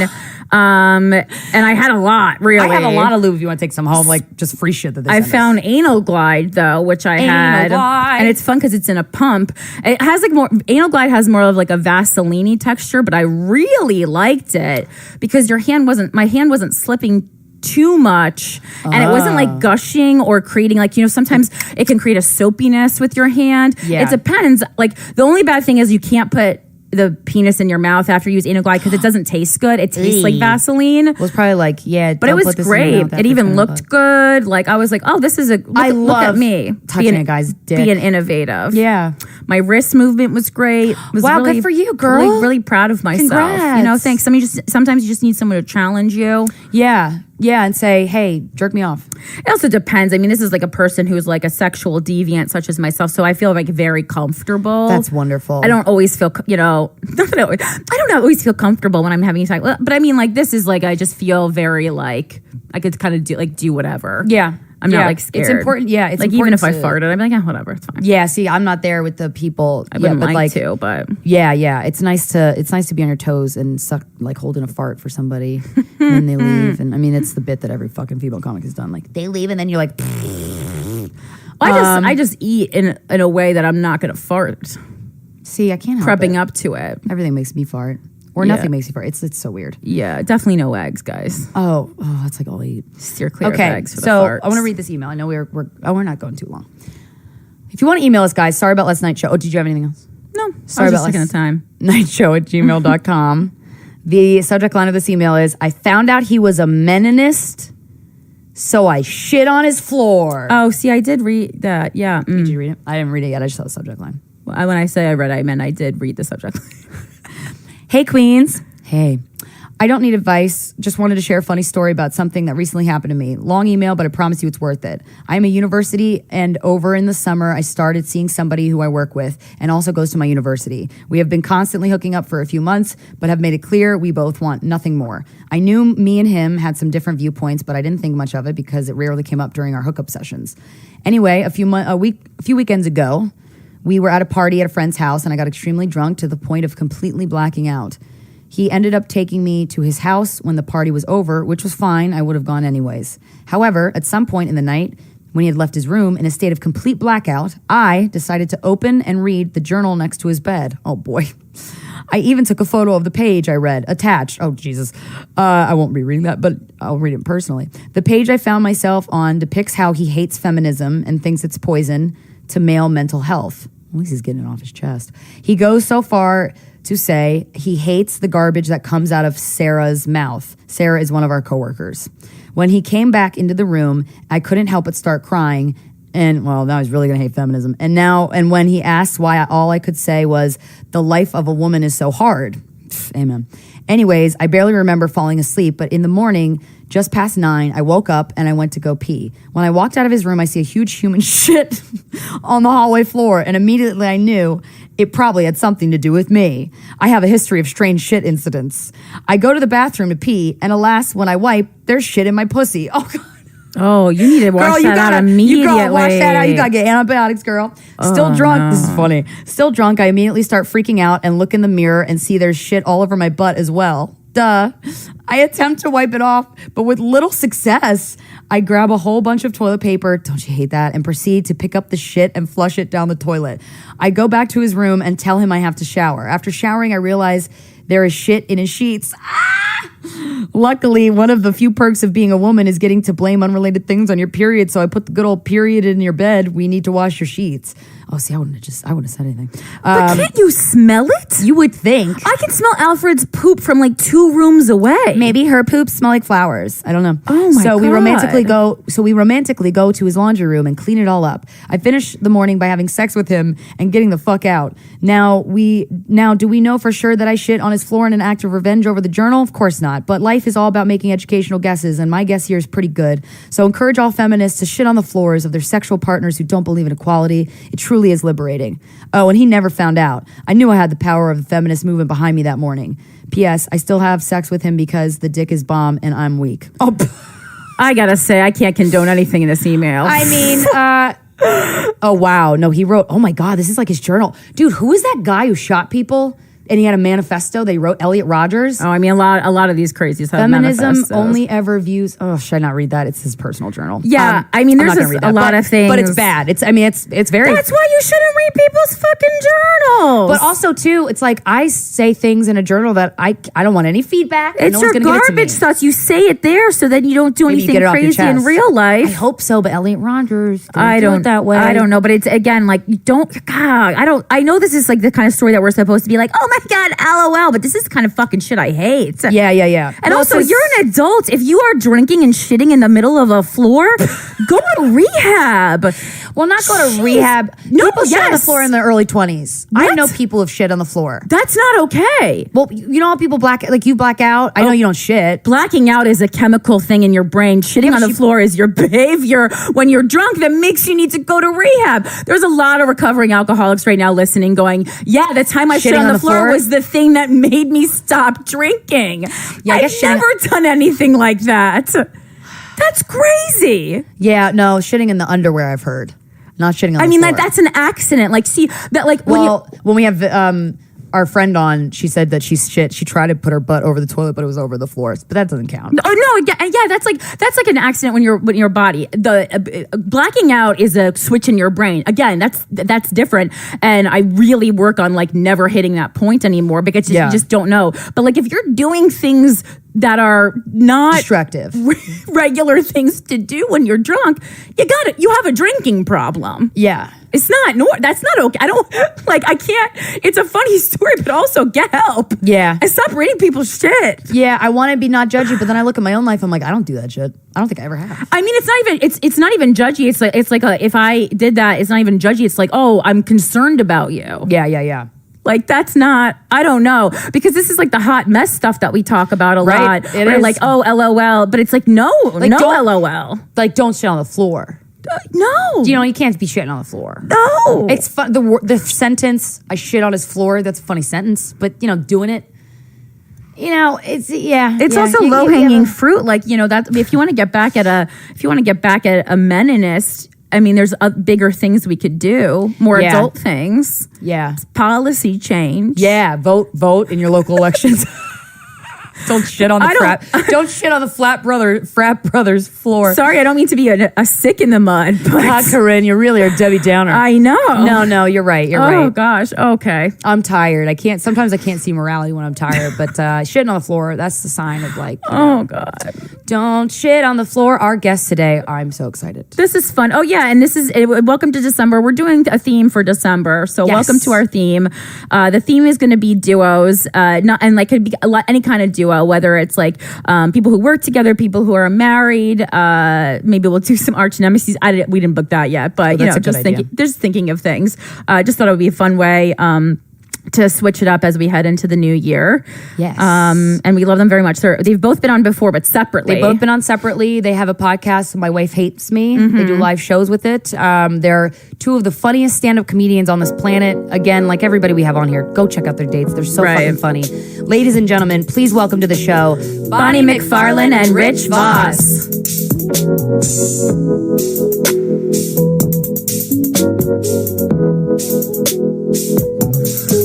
and I had a lot. Really, I have a lot of lube if you want to take some home, like just free shit that they I send us. found Anal Glide though, which I had, Glide. and it's fun because it's in a pump. It has like more. Anal Glide has more of like a Vaseline texture, but I really liked it because my hand wasn't slipping too much and it wasn't like gushing or creating like sometimes it can create a soapiness with your hand. Yeah. It depends. Like the only bad thing is you can't put the penis in your mouth after you use anal glide because it doesn't taste good. It tastes like Vaseline. It was probably like, yeah, But it was great. It even looked good. Like I was like, oh, this is look love at me touching a guy's dick. being innovative. Yeah. My wrist movement was great. Was Wow, really, good for you, girl. Really proud of myself. Congrats. Thanks. Sometimes you just need someone to challenge you. Yeah, and say, hey, jerk me off. It also depends. I mean, this is like a person who's like a sexual deviant, such as myself. So I feel like very comfortable. That's wonderful. I don't always feel, I don't always feel comfortable when I'm having sex. But I mean, like this is like I just feel very like I could kind of do whatever. Yeah. I'm not like scared. It's important. Yeah, it's like important even if I farted, I'm like, yeah, whatever, it's fine. Yeah, see, I'm not there with the people. I wouldn't like to, but yeah. It's nice to be on your toes and suck like holding a fart for somebody and they leave. And I mean, it's the bit that every fucking female comic has done. Like they leave and then you're like, I just eat in a way that I'm not gonna fart. see, I can't help Prepping it. up to it. Everything makes me fart, or Yeah. nothing makes you fart. It's so weird. Yeah, definitely no eggs, guys. Oh, that's like all I eat. Steer clear of Okay, eggs for the so farts. I want to read this email. I know we're not going too long. If you want to email us, guys, sorry about last night's show. Oh, did you have anything else? No, Sorry I was about just taking last the time. nightshow@gmail.com. The subject line of this email is, I found out he was a meninist, so I shit on his floor. Oh, see, I did read that. Yeah. Did you read it? I didn't read it yet. I just saw the subject line. When I say I read, I meant I did read the subject. Hey, Queens. Hey. I don't need advice. Just wanted to share a funny story about something that recently happened to me. Long email, but I promise you it's worth it. I'm a university, and over in the summer, I started seeing somebody who I work with and also goes to my university. We have been constantly hooking up for a few months, but have made it clear we both want nothing more. I knew me and him had some different viewpoints, but I didn't think much of it because it rarely came up during our hookup sessions. Anyway, a few weekends ago, we were at a party at a friend's house, and I got extremely drunk to the point of completely blacking out. He ended up taking me to his house when the party was over, which was fine. I would have gone anyways. However, at some point in the night, when he had left his room in a state of complete blackout, I decided to open and read the journal next to his bed. Oh boy. I even took a photo of the page I read attached. Oh, Jesus. I won't be reading that, but I'll read it personally. The page I found myself on depicts how he hates feminism and thinks it's poison to male mental health. At least he's getting it off his chest. He goes so far to say he hates the garbage that comes out of Sarah's mouth. Sarah is one of our coworkers. When he came back into the room, I couldn't help but start crying. And well, now he's really gonna hate feminism. And when he asked why, all I could say was, the life of a woman is so hard. Amen. Anyways, I barely remember falling asleep, but in the morning, just past 9, I woke up and I went to go pee. When I walked out of his room, I see a huge human shit on the hallway floor, and immediately I knew it probably had something to do with me. I have a history of strange shit incidents. I go to the bathroom to pee, and alas, when I wipe, there's shit in my pussy. Oh, God. Oh, you need to wash that out immediately. You gotta wash that out. You gotta get antibiotics, girl. Still drunk. No. This is funny. Still drunk. I immediately start freaking out and look in the mirror and see there's shit all over my butt as well. Duh. I attempt to wipe it off, but with little success. I grab a whole bunch of toilet paper, don't you hate that, and proceed to pick up the shit and flush it down the toilet. I go back to his room and tell him I have to shower. After showering, I realize there is shit in his sheets. Luckily, one of the few perks of being a woman is getting to blame unrelated things on your period, so I put the good old period in your bed. We need to wash your sheets. Oh, see, I wouldn't have said anything. But can't you smell it? You would think. I can smell Alfred's poop from like 2 rooms away. Maybe her poops smell like flowers. I don't know. Oh my God. We romantically go to his laundry room and clean it all up. I finish the morning by having sex with him and getting the fuck out. Now, do we know for sure that I shit on his floor in an act of revenge over the journal? Of course not. But life is all about making educational guesses, and my guess here is pretty good. So encourage all feminists to shit on the floors of their sexual partners who don't believe in equality. It truly is liberating. Oh, and he never found out. I knew I had the power of the feminist movement behind me that morning. P.S. I still have sex with him because the dick is bomb and I'm weak. Oh, I gotta say, I can't condone anything in this email. I mean, oh, wow. No, he wrote, oh my God, this is like his journal. Dude, who is that guy who shot people? And he had a manifesto. They wrote Elliot Rogers. Oh, I mean, a lot of these crazies have Feminism manifestos. only ever views. Oh, should I not read that? It's his personal journal. Yeah, I mean, there's a lot of things, but it's bad. It's very. That's why you shouldn't read people's fucking journals. But also, too, it's like I say things in a journal that I don't want any feedback. It's your garbage thoughts. You say it there so then you don't do anything crazy in real life. I hope so, but Elliot Rogers, I don't do it that way. I don't know, but it's again like you don't. God, I know this is like the kind of story that we're supposed to be like, oh my God, LOL. But this is kind of fucking shit I hate. Yeah. And also, you're an adult. If you are drinking and shitting in the middle of a floor, go to rehab. Well, not go to rehab. No, people shit on the floor in their early 20s. What? I know people have shit on the floor. That's not okay. Well, you know how people you black out? I know you don't shit. Blacking out is a chemical thing in your brain. Shitting on the floor is your behavior when you're drunk that makes you need to go to rehab. There's a lot of recovering alcoholics right now listening going, yeah, the time I shit on the floor was the thing that made me stop drinking. Yeah, I've never done anything like that. That's crazy. Yeah, no, shitting in the underwear I've heard. Not shitting on the floor. That's an accident. Like, see, that like when we have our friend on, she said that she tried to put her butt over the toilet, but it was over the floors. But that doesn't count. Oh no, yeah, that's like an accident when your body. The blacking out is a switch in your brain. Again, that's different. And I really work on like never hitting that point anymore because you just don't know. But like if you're doing things that are not destructive, regular things to do when you're drunk, you have a drinking problem. Yeah. It's not, that's not okay. I can't, it's a funny story, but also get help. Yeah. And stop reading people's shit. Yeah, I want to be not judgy, but then I look at my own life, I'm like, I don't do that shit. I don't think I ever have. I mean, it's not even judgy. It's like if I did that, it's not even judgy. It's like, oh, I'm concerned about you. Yeah. Like, that's not, I don't know. Because this is like the hot mess stuff that we talk about a lot. It is. Like, oh, LOL. But it's like, no LOL. Like, don't shit on the floor. No. You can't be shitting on the floor. No. It's fun. The sentence, I shit on his floor, that's a funny sentence. But, doing it, it's also low hanging fruit. Like, that if you want to get back at a meninist, I mean, there's bigger things we could do, more adult things. Yeah. Policy change. Yeah. Vote in your local elections. Don't shit on the Don't shit on the frat brothers floor. Sorry, I don't mean to be a sick in the mud. But Corinne, you really are Debbie Downer. I know. No, you're right. Oh gosh. Okay. I'm tired. Sometimes I can't see morality when I'm tired, but shitting on the floor, that's the sign of like, oh God. Don't shit on the floor. Our guest today, I'm so excited. This is fun. Oh yeah, and this is welcome to December. We're doing a theme for December, so welcome to our theme. The theme is going to be duos, could be any kind of duo. Whether it's like people who work together, people who are married, maybe we'll do some arch nemesis. We didn't book that yet, but just thinking of things. Just thought it would be a fun way to switch it up as we head into the new year. Yes. And we love them very much. They've both been on before, but separately. They've both been on separately. They have a podcast, My Wife Hates Me. Mm-hmm. They do live shows with it. They're two of the funniest stand-up comedians on this planet. Again, like everybody we have on here, go check out their dates. They're so fucking funny. Ladies and gentlemen, please welcome to the show, Bonnie McFarlane and Rich Voss.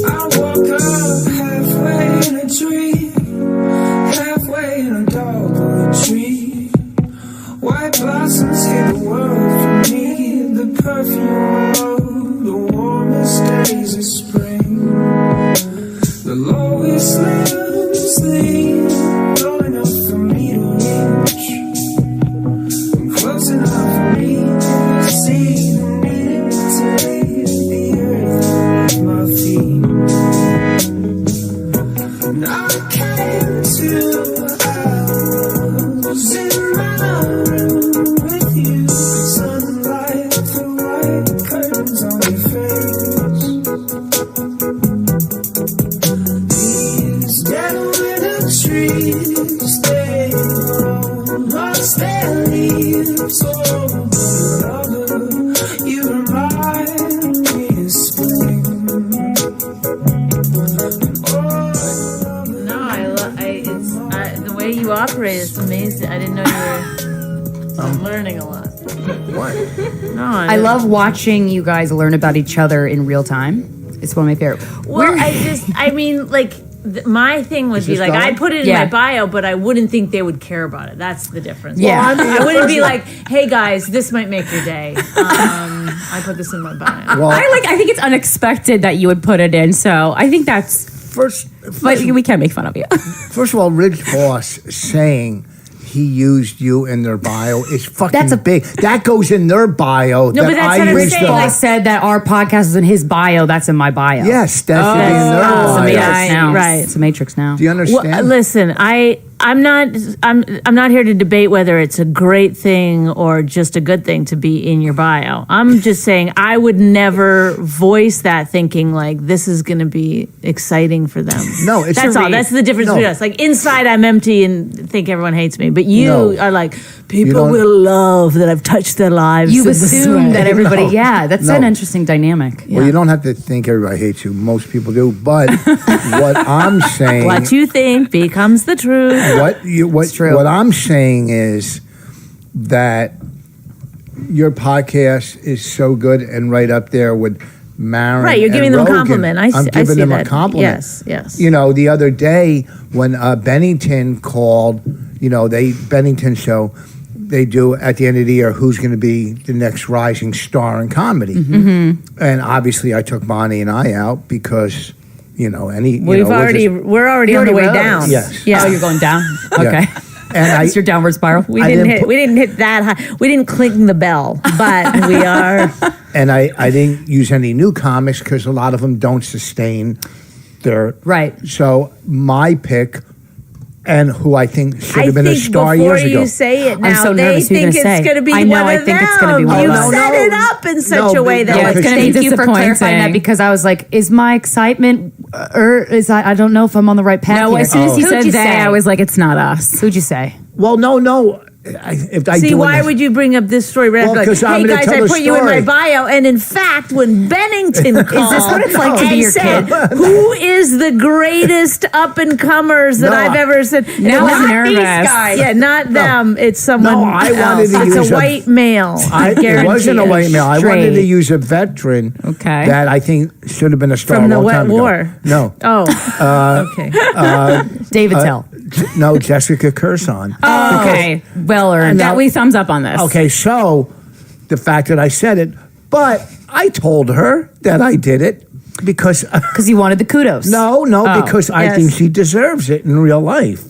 I woke up halfway in a dream, halfway in a stay home. Lost their leaves, you remind me of spring. The way you operate is amazing. I didn't know you were learning a lot. What? No, I love watching you guys learn about each other in real time. It's one of my favorite. Well, my thing would be like, going? I'd put it in my bio, but I wouldn't think they would care about it. That's the difference. Yeah. I wouldn't be like, hey guys, this might make your day. I put this in my bio. Well, I think it's unexpected that you would put it in. So I think that's. But we can't make fun of you. First of all, Rich Voss saying he used you in their bio is fucking big. That goes in their bio. No, but that's what I'm Rich saying. Voss said that our podcast is in his bio. That's in my bio. Yes, that should be in their It's a bio. matrix now. Right. It's a matrix now. Do you understand? Well, listen, I'm not here to debate whether it's a great thing or just a good thing to be in your bio. I'm just saying I would never voice that thinking like this is going to be exciting for them. No, it's that's a all. read. That's the difference No. between us. Like inside, I'm empty and think everyone hates me, but you No. are like You people don't- will love that I've touched their lives. You in this assume way. that everybody, No. yeah, that's No. an interesting dynamic. Well, you don't have to think everybody hates you. Most people do. But what I'm saying, What you think becomes the truth. true. what I'm saying is that your podcast is so good and right up there with Marin. Right, you're giving and them a Rogan. compliment. I'm giving see them that. a compliment. Yes, yes. You know, the other day when Bennington called, Bennington show, they do at the end of the year who's going to be the next rising star in comedy. Mm-hmm. And obviously I took Bonnie and I out because, We're already on the way rose. down. Yes. Yeah. Oh, you're going down? Okay. And It's your downward spiral. We I didn't didn't hit that high. We didn't cling the bell, but we are. And I didn't use any new comics because a lot of them don't sustain their... Right. So my pick, and who I think should I have been a think star before years ago. you say it I'm now, so they nervous. Who are you think gonna it's say? going to be I know, one I of think them. it's gonna be one of You them. set No. it up in such No, a way that no, Yeah, it's because going to be Thank you for clarifying clarifying. that because I was like, is my excitement, I don't know if I'm on the right path No, here. as soon as he Who'd said you they, say? I was like, it's not us. Who'd you say? Well, no. If I See, do why this- would you bring up this story right Well, after? 'cause Like, I'm hey gonna guys, tell I the put you in my story. bio, and in fact, when Bennington called, this what it's like to be and your said, kid? who is the greatest up and comers that No, I've ever said? Now It I'm wasn't nervous. these guys. Yeah, not them. It's someone No, I wanted else. to It's use a a- white male. I It guarantee wasn't a it. white male. I Straight. wanted to use a veteran Okay. that I think should have been a star From a the long Wet time War. ago. No. Oh, okay. David Tell. No, Jessica Curson. Oh, okay. Well earned. That we thumbs up on this. Okay, so the fact that I said it, but I told her that I did it because Because you wanted the kudos. no, because I yes. think she deserves it in real life.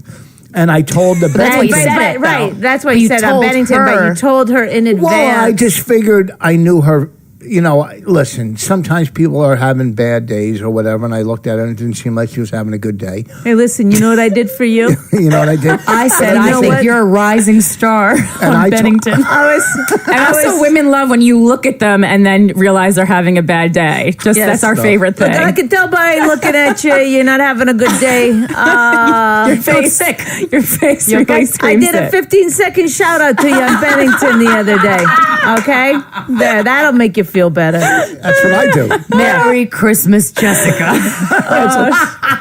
And I told the That's why you Bennington. said it, right. though. That's why But you you said on told Bennington, but her- you told her in advance. Well, I just figured I knew her. Listen, sometimes people are having bad days or whatever, and I looked at her and it didn't seem like she was having a good day. Hey, listen, you know what I did for you? You know what I did? I said, You I know think what? you're a rising star on I Bennington. And also, women love when you look at them and then realize they're having a bad day. Just Yes. that's our No. favorite thing. Look, I can tell by looking at you, you're not having a good day. your face, your face, your face I screams did a it. 15-second shout out to you on Bennington the other day. Okay? There, that'll make you feel better. That's what I do. Merry Christmas, Jessica.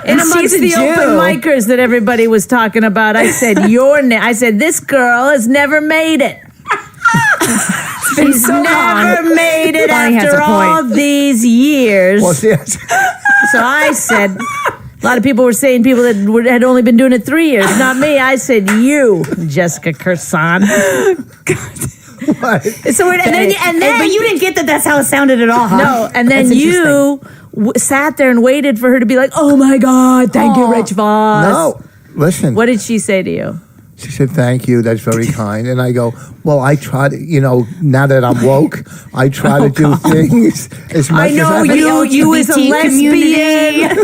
And amongst she's a the Jew. open micers that everybody was talking about, I said, your name. I said, this girl has never made it. She's never made it Bonnie has after a all point. these years. Well, see, that's- So I said, a lot of people were saying people that had only been doing it 3 years. Not me. I said, you, Jessica Curson. what? So and then but you didn't get that that's how it sounded at all, huh? no, and then That's you sat there and waited for her to be like, "Oh my God, thank you, Rich Voss." No, listen. What did she say to you? She said, "Thank you. That's very kind." And I go, "Well, I try to, now that I'm woke, I try to do things as much I know as I you as a LGBT lesbian.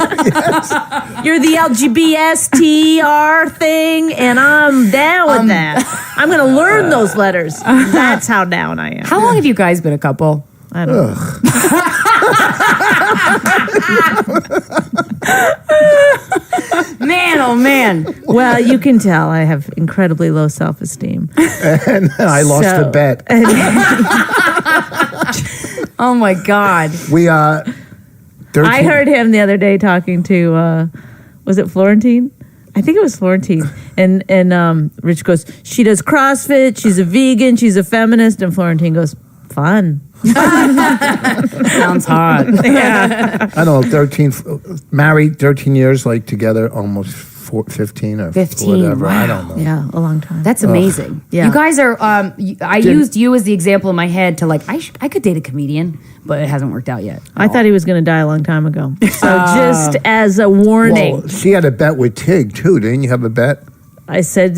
You're the LGBTR thing, and I'm down with that. I'm going to learn those letters. That's how down I am. How long have you guys been a couple? I don't know. Man, oh man. Well, you can tell I have incredibly low self-esteem. And I lost So- the bet. Oh my God. We 13, I heard him the other day talking to, was it Florentine? I think it was Florentine. And Rich goes, she does CrossFit, she's a vegan, she's a feminist. And Florentine goes, fun. Sounds hot. Yeah. I don't know, 13, married 13 years, like together, almost 15 or 15, whatever. wow. I don't know. Yeah, a long time. That's amazing. Yeah. You guys are. I used you as the example in my head to like. I could date a comedian, but it hasn't worked out yet. I thought he was going to die a long time ago. So just as a warning, Well, she had a bet with Tig, too. Didn't you have a bet? I said,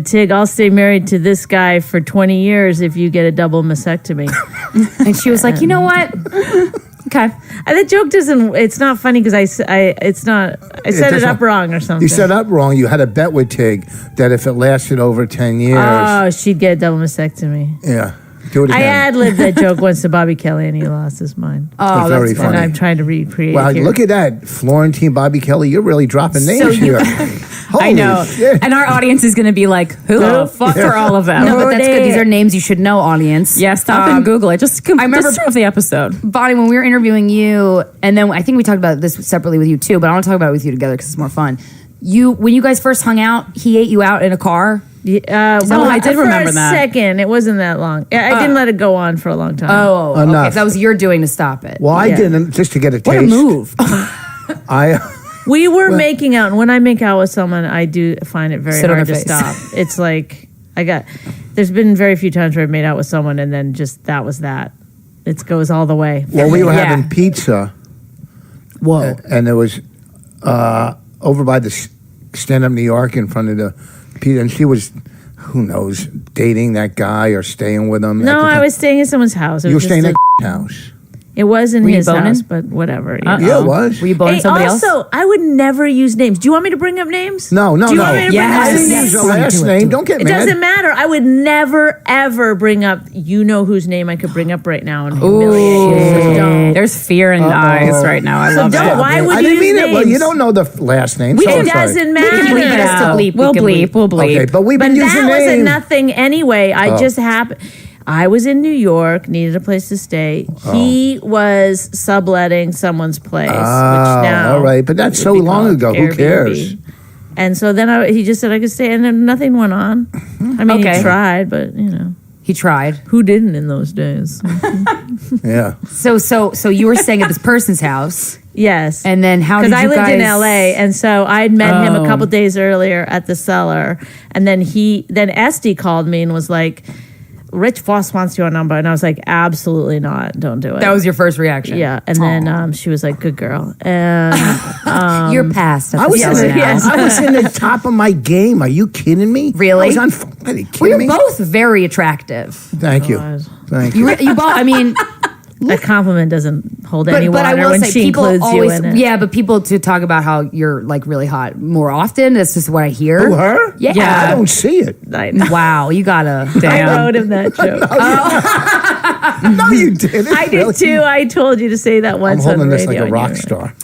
Tig, I'll stay married to this guy for 20 years if you get a double mastectomy. And she was like, you know what? Okay. And the joke doesn't, it's not funny because I set it up wrong or something. You set up wrong. You had a bet with Tig that if it lasted over 10 years, Oh, she'd get a double mastectomy. yeah, do it I again. ad-libbed that joke once to Bobby Kelly and he lost his mind. Oh, Very that's funny. And I'm trying to recreate Wow, here. look at that. Florentine, Bobby Kelly, you're really dropping names you- here. I know. Holy shit. And our audience is going to be like, who the fuck are all of them? No, but that's good. These are names you should know, audience. Yeah, stop and Google it. Just remember- just of the episode. Bonnie, when we were interviewing you, and then I think we talked about this separately with you too, but I want to talk about it with you together because it's more fun. When you guys first hung out, he ate you out in a car. I did remember for that. a second. It wasn't that long. I didn't let it go on for a long time. Oh, okay. Enough. So that was your doing to stop it. Well, I Yeah. didn't, just to get a What a taste. move. We were making out, and when I make out with someone, I do find it very Sit on hard their to face. stop. It's like there's been very few times where I've made out with someone, and then just that was that. It goes all the way. Well, we were Yeah. having pizza, Whoa. and it was over by the Stand Up New York in front of the pizza, and she was, who knows, dating that guy or staying with him. No, I was staying at someone's house. It You were was just staying a- at house. It was in Were you his boning? house, but whatever. you know. Yeah, it was. Were you boning Hey, somebody else? also, I would never use names. Do you want me to bring up names? No, Do you want me to bring Yes. I up didn't names? use your last name. Don't get It mad. doesn't matter. I would never, ever bring up, you know whose name I could bring up right now and humiliate you. So don't. There's fear in the eyes right now. I So love don't. that. Why would I you didn't use mean it. Well, names? you don't know the last name. so It it's fine. doesn't We can bleep matter. it out. We'll We can bleep. We'll bleep. Okay, but we've But been using that was a names. nothing anyway. I just happened. I was in New York, needed a place to stay. He was subletting someone's place, which now all right, but that's would so be long called ago. Who Airbnb. cares? And so then he just said I could stay, and then nothing went on. I mean, Okay. he tried, but He tried. who didn't in those days? Yeah. So you were staying at this person's house, Yes. and then how did Because you I lived in guys- LA, and so I had met him a Oh. couple days earlier at the Cellar, and then Esty called me and was like, "Rich Voss wants your number," and I was like, "Absolutely not, don't do it." That was your first reaction. yeah, and then she was like, "Good girl," and You're past. I was, Yeah, in the, now. I was in the top of my game. Are you kidding me? Really? I was on. Are you Well, kidding you're me? both very attractive. Thank you. God. Thank you. You both. I mean, that compliment doesn't hold any but I water will when say she people includes always. you in it. Yeah, but people to talk about how you're like really hot more often. That's just what I hear. Who, her? Yeah. I don't see it. I know. Wow, you gotta. I wrote him that joke. No, you didn't. I did really. too. I told you to say that I'm once on holding the this like radio. a and you rock were star.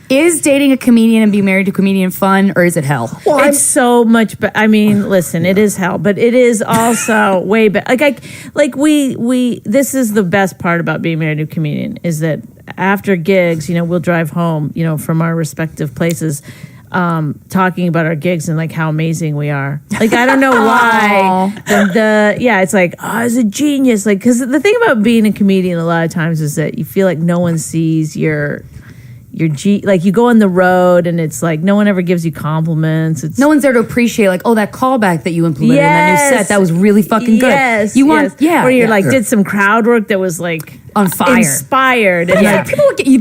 Is dating a comedian and being married to a comedian fun, or is it hell? Well, It's so much better. I mean, listen, it is hell, but it is also way better. We. This is the best part about being married to a comedian is that after gigs, we'll drive home, from our respective places, talking about our gigs and like how amazing we are. Like I don't know why. It's like I was a genius. Like because the thing about being a comedian a lot of times is that you feel like no one sees your like you go on the road and it's like no one ever gives you compliments. It's No one's there to appreciate, like, oh, that callback that you implemented in that new set, that was really fucking good. Yes, You want, Where you like did some crowd work that was like On fire. inspired, and Yeah. like,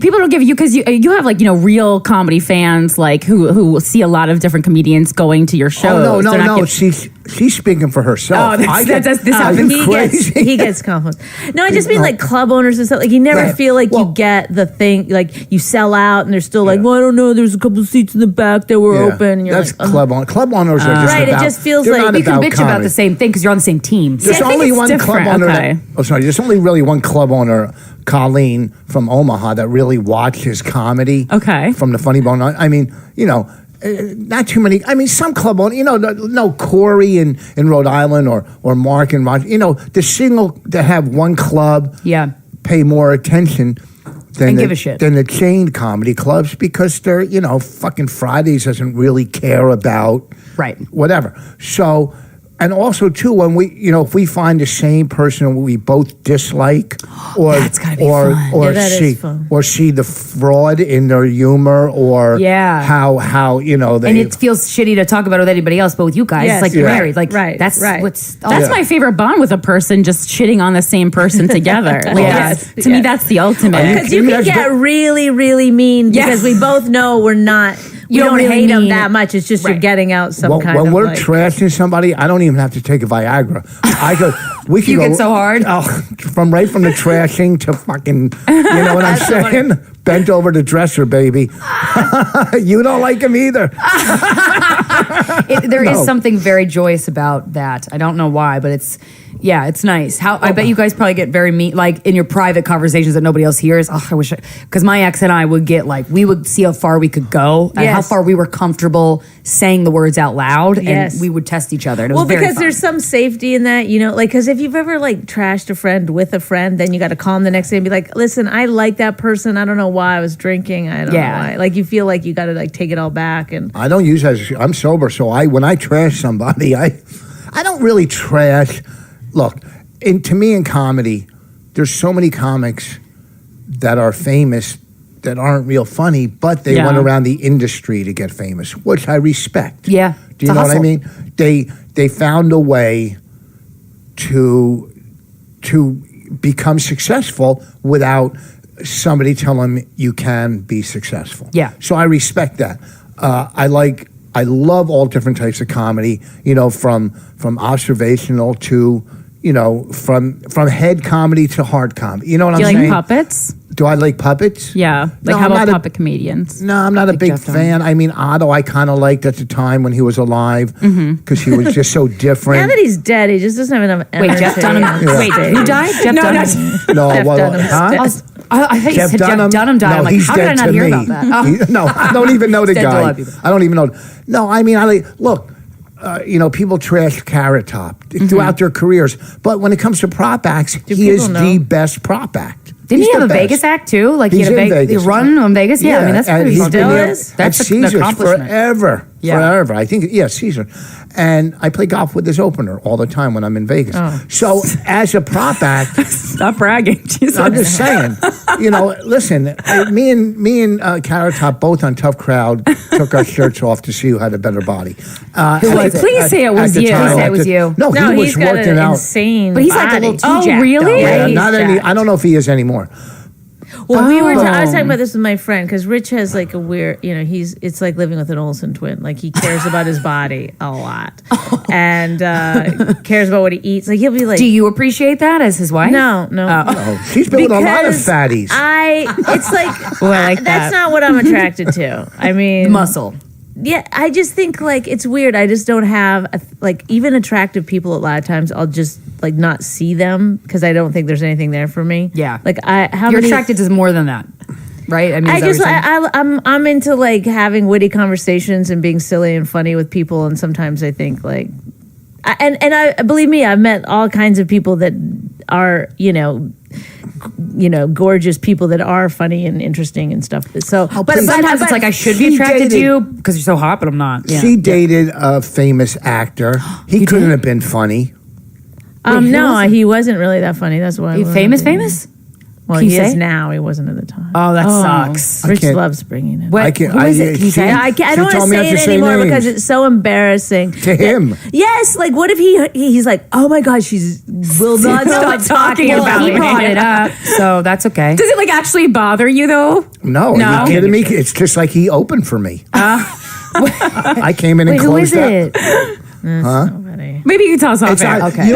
People don't give you because you have like real comedy fans like who see a lot of different comedians going to your shows. Oh, They're not no. giv- She's speaking for herself. Oh, this happens. he gets compliments. No, I just mean like club owners and stuff. Like you never Right. feel like Well- you get the thing. Like you sell out and they're still like, well, I don't know. There's a couple of seats in the back that were Yeah. open. And you're That's like, club owners are just Right, it about, just feels they're like not You can about bitch about comedy. the same thing because you're on the same team. There's I think only it's one club different, owner. okay. There's only really one club owner, Colleen from Omaha, that really watches comedy. Okay. From the Funny Bone. I mean, not too many. I mean, some club owners, no Corey in Rhode Island or Mark in Rochester. The single to have one club pay more attention than give a shit. than the chain comedy clubs because they're, fucking Fridays doesn't really care about whatever. So, and also too, when we, if we find the same person we both dislike, or That's gotta be fun. or that see is fun. or see the fraud in their humor, or how they, and it feels shitty to talk about it with anybody else, but with you guys, Yes. it's like you're Right. married. Like Right. that's Right. what's That's my favorite bond with a person, just shitting on the same person together. Like, Yes. to me, that's the ultimate. Because you can get really, really mean because we both know we're not. We don't don't really hate them mean- that much. It's just you're getting out some when, kind when of we're like. trashing somebody, I don't even have to take a Viagra. We can You go get so hard? from the trashing to fucking, you know what I'm saying? Bent over the dresser, baby. You don't like him either. There is something very joyous about that. I don't know why, but it's nice. I bet you guys probably get very mean, like in your private conversations that nobody else hears. Oh, I wish, because my ex and I would get like, we would see how far we could go and how Yes. far we were comfortable saying the words out loud, Yes. and we would test each other. And it Well, was very because fun. there's some safety in that, because if you've ever like trashed a friend with a friend, then you got to call them the next day and be like, listen, I like that person. I don't know why I was drinking. I don't know why. Like you feel like you got to like take it all back. And I don't use that. I'm sober, so when I trash somebody, I don't really trash. Look, to me in comedy, there's so many comics that are famous that aren't real funny, but they went around the industry to get famous, which I respect. Yeah, Do you know what I mean? They found a way to become successful without somebody telling them you can be successful. Yeah. So I respect that. I love all different types of comedy, from observational to, from head comedy to hard comedy. You know what Do you I'm like saying? puppets? Do I like puppets? Yeah. No, How I'm about not a- puppet comedians? No, I'm not a big Jeff fan. I mean, Otto, I kind of liked at the time when he was alive because he was just so now different. that he's dead, he just doesn't have enough energy. Wait, Jeff Dunham. Yeah. Wait, who died? Jeff Dunham. No, Jeff well, Dunham's huh? dead. I thought you said Jeff Dunham died. No, I'm like, he's how did I dead not to hear me. about that? Oh. No, I don't even know the He's dead to a lot guy. of people. I don't even know. No, I mean, look. People trash Carrot Top throughout their careers, but when it comes to prop acts, he is people the know? best prop act. Didn't He's he have the a best. Vegas act too? Like He's he had in a Vegas. run on Vegas? Yeah, I mean that's and pretty he's fucking been there is? That's at an Caesars accomplishment. forever. Yeah. Forever. I think, Caesar. And I play golf with his opener all the time when I'm in Vegas. So as a prop act, Stop bragging. Jesus. I'm just saying, listen, me and Carrot Top both on Tough Crowd took our shirts off to see who had a better body. Please say it was at the you. time, Please say it at was the- you. No, No, he was he's got working an out. insane. But he's like a body. little too jacked, really? though. Yeah, he's not any. jacked. I don't know if he is anymore. Well, I was talking about this with my friend because Rich has like a weird, it's like living with an Olsen twin. Like he cares about his body a lot and cares about what he eats. Like he'll be like, Do you appreciate that as his wife? no. Oh, she's been with a lot of Because fatties. It's like, I like that. that's not what I'm attracted to. I mean, Muscle. yeah, I just think like it's weird. I just don't have even attractive people. A lot of times, I'll just like not see them because I don't think there's anything there for me. Yeah. like You're attracted to more than that, right? I mean, is that what you're saying? I'm into like having witty conversations and being silly and funny with people, and sometimes I think like, I believe me, I've met all kinds of people that are gorgeous people that are funny and interesting and stuff. So, But sometimes it's like I should be She attracted to dated- you because you're so hot, but I'm not. Yeah. She dated a famous actor. He couldn't have been funny. no, he wasn't really that funny. That's why. You famous? Well, Can you he say? is now. He wasn't at the time. Oh, that sucks. Rich can't- loves bringing it. What? Who is it? Can you say? I don't want to say it anymore because it's so embarrassing To him. Yes, like what if he's like, oh my gosh, she's will not stop talking Well, about he me. brought it up, so that's okay. Does it like actually bother you though? No, No? are you kidding me? It's just like he opened for me. I came in and Wait, who is closed up. it? Nobody. Maybe you can tell us off It's air. on, Okay.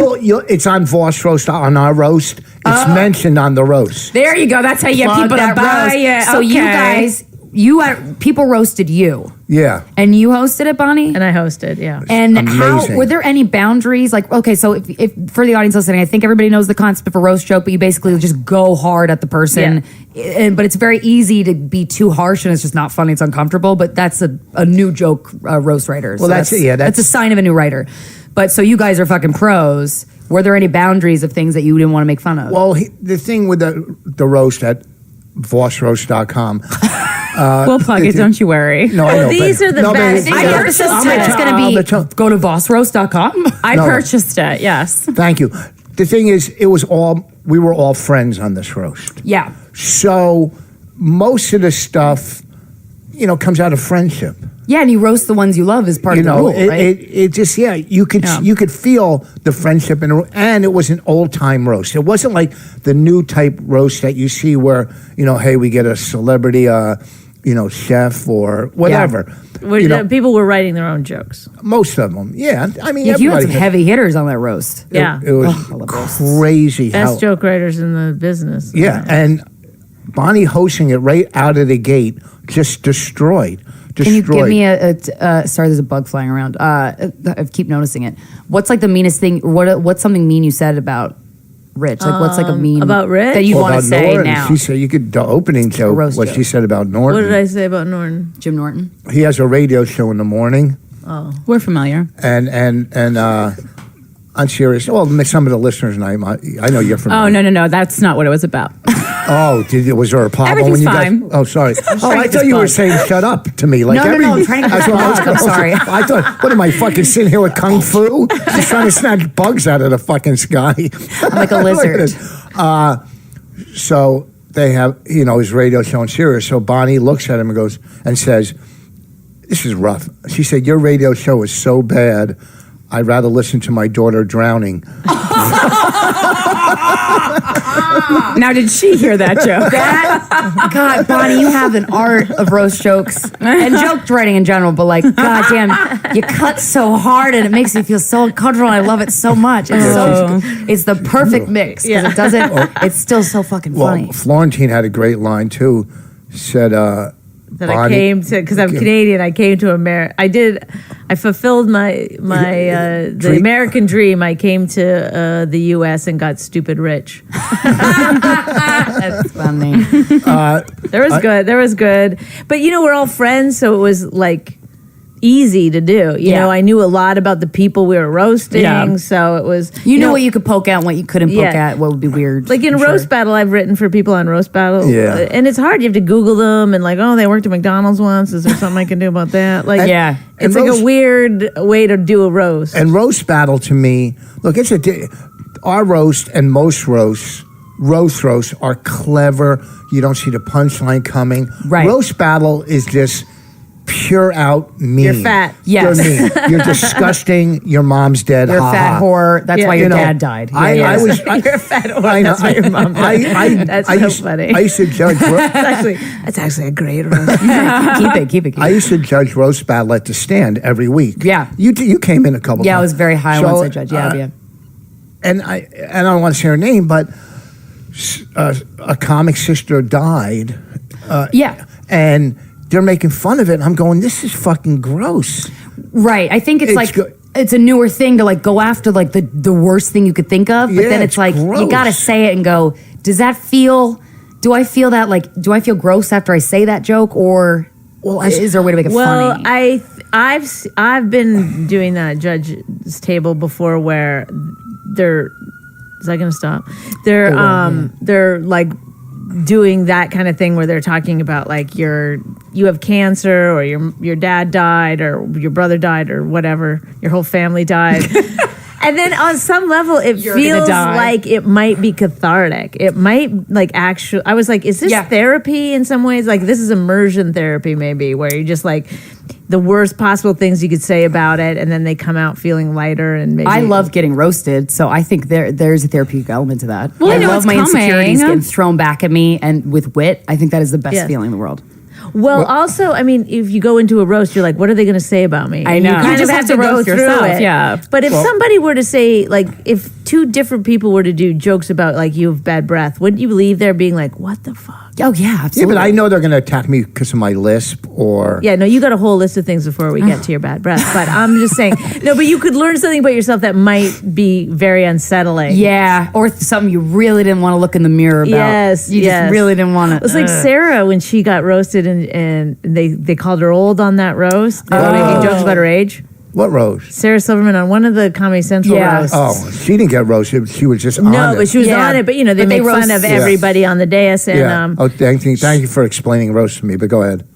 it's on Voss Roast, on our roast. It's mentioned on the roast. There you go. That's how you get Plug people to that buy roast. it. So you Okay. guys, people roasted you. Yeah. And you hosted it, Bonnie? And I hosted, yeah. And how Amazing. were there any boundaries? Like, okay, so if for the audience listening, I think everybody knows the concept of a roast joke, but you basically just go hard at the person. But it's very easy to be too harsh, and it's just not funny. It's uncomfortable. But that's a new joke, roast writers. Well, that's a sign of a new writer. But so you guys are fucking pros. Were there any boundaries of things that you didn't want to make fun of? Well, the thing with the roast at vossroast.com. We'll plug it, don't you worry. No, I know. These are the best. I purchased it. It's going to be go to vossroast.com. I purchased it, yes. Thank you. The thing is, we were all friends on this roast. Yeah. So most of the stuff, comes out of friendship. Yeah, and you roast the ones you love as part of the rule, right? It just, you could feel the friendship, and it was an old time roast. It wasn't like the new type roast that you see where, hey, we get a celebrity, chef or whatever. Yeah. People were writing their own jokes. Most of them, yeah. I mean, you had some heavy hitters on that roast. Yeah. It was crazy. Best joke writers in the business. Yeah, and Bonnie hosting it right out of the gate just destroyed. Can you give me sorry, there's a bug flying around. I keep noticing it. What's like the meanest thing? What's something mean you said about Rich? Like what's like a mean about Rich that you want to say Norton. now? She said the opening joke. What she said about Norton. What did I say about Norton? Jim Norton. He has a radio show in the morning. Oh, we're familiar. And I'm serious. Well, some of the listeners and I know you're familiar. Oh no, that's not what it was about. Oh, was there a problem when you fine. guys? Oh, sorry. I thought you were saying "shut up" to me. Like No, I'm trying to get I'm sorry. I thought, what am I fucking sitting here with kung fu? Just trying to snatch bugs out of the fucking sky. I'm like a lizard. So they have, his radio show in Sirius. So Bonnie looks at him and says, "This is rough." She said, "Your radio show is so bad, I'd rather listen to my daughter drowning." Now, did she hear that joke? God, Bonnie, you have an art of roast jokes and joke writing in general, but like, goddamn, you cut so hard and it makes me feel so uncomfortable. And I love it so much. It's the perfect mix. Yeah. It doesn't. It's still so fucking funny. Well, Florentine had a great line too. Said, that I came to, because I'm Canadian, I came to America. I fulfilled the American dream. I came to the U.S. and got stupid rich. That's funny. There was good. But, we're all friends, so it was like easy to do. You know, I knew a lot about the people we were roasting, so it was... You know what you could poke at and what you couldn't poke at, what would be weird. Like in Roast Battle, I've written for people on Roast Battle. Yeah. And it's hard. You have to Google them and like, they worked at McDonald's once. Is there something I can do about that? Like, it's like a weird way to do a roast. And Roast Battle to me, look, our roast and most roasts are clever. You don't see the punchline coming. Right. Roast Battle is just pure out mean. You're fat. Yes. You're mean. You're disgusting. Your mom's dead. You're a fat whore. That's why your dad died. You're a fat whore. That's why your mom died. That's so funny. I used to judge. That's actually a great roast. Keep it. I used to judge Roast Battle at the Stand every week. Yeah. You came in a couple times. Yeah, I was very high once I judged. Yeah. And I don't want to say her name, but a comic sister died. And they're making fun of it. And I'm going, this is fucking gross. Right. I think it's a newer thing to like go after like the worst thing you could think of. But then it's like, gross. You got to say it and go, do I feel gross after I say that joke? Or is there a way to make it funny? I've been doing that judge's table before where they're, is that going to stop? They're like doing that kind of thing where they're talking about like you have cancer or your dad died or your brother died or whatever, your whole family died. And then on some level it feels like it might be cathartic. It might like actually, I was like, is this therapy in some ways? Like this is immersion therapy maybe, where you're just like the worst possible things you could say about it, and then they come out feeling lighter. And maybe I love getting roasted, so I think there's a therapeutic element to that. Well, I love my insecurities getting thrown back at me, and with wit, I think that is the best feeling in the world. Well, also, I mean, if you go into a roast, you're like, what are they going to say about me? I know. You kind of have to go through yourself, it. yeah. But if somebody were to say, like, if two different people were to do jokes about like you have bad breath, wouldn't you leave there being like, what the fuck? Oh yeah, absolutely. Yeah, but I know they're going to attack me because of my lisp or. Yeah, no, you got a whole list of things before we get to your bad breath. But I'm just saying, no, but you could learn something about yourself that might be very unsettling. Yeah, or something you really didn't want to look in the mirror about. Yes, you just really didn't want to. It's like Sarah when she got roasted and they called her old on that roast. They were making jokes about her age. What roast? Sarah Silverman on one of the Comedy Central roasts. Oh, she didn't get roasted. She was just on it. No, but she was on it. But, they make fun of everybody on the dais. And, thank you for explaining roast to me, but go ahead.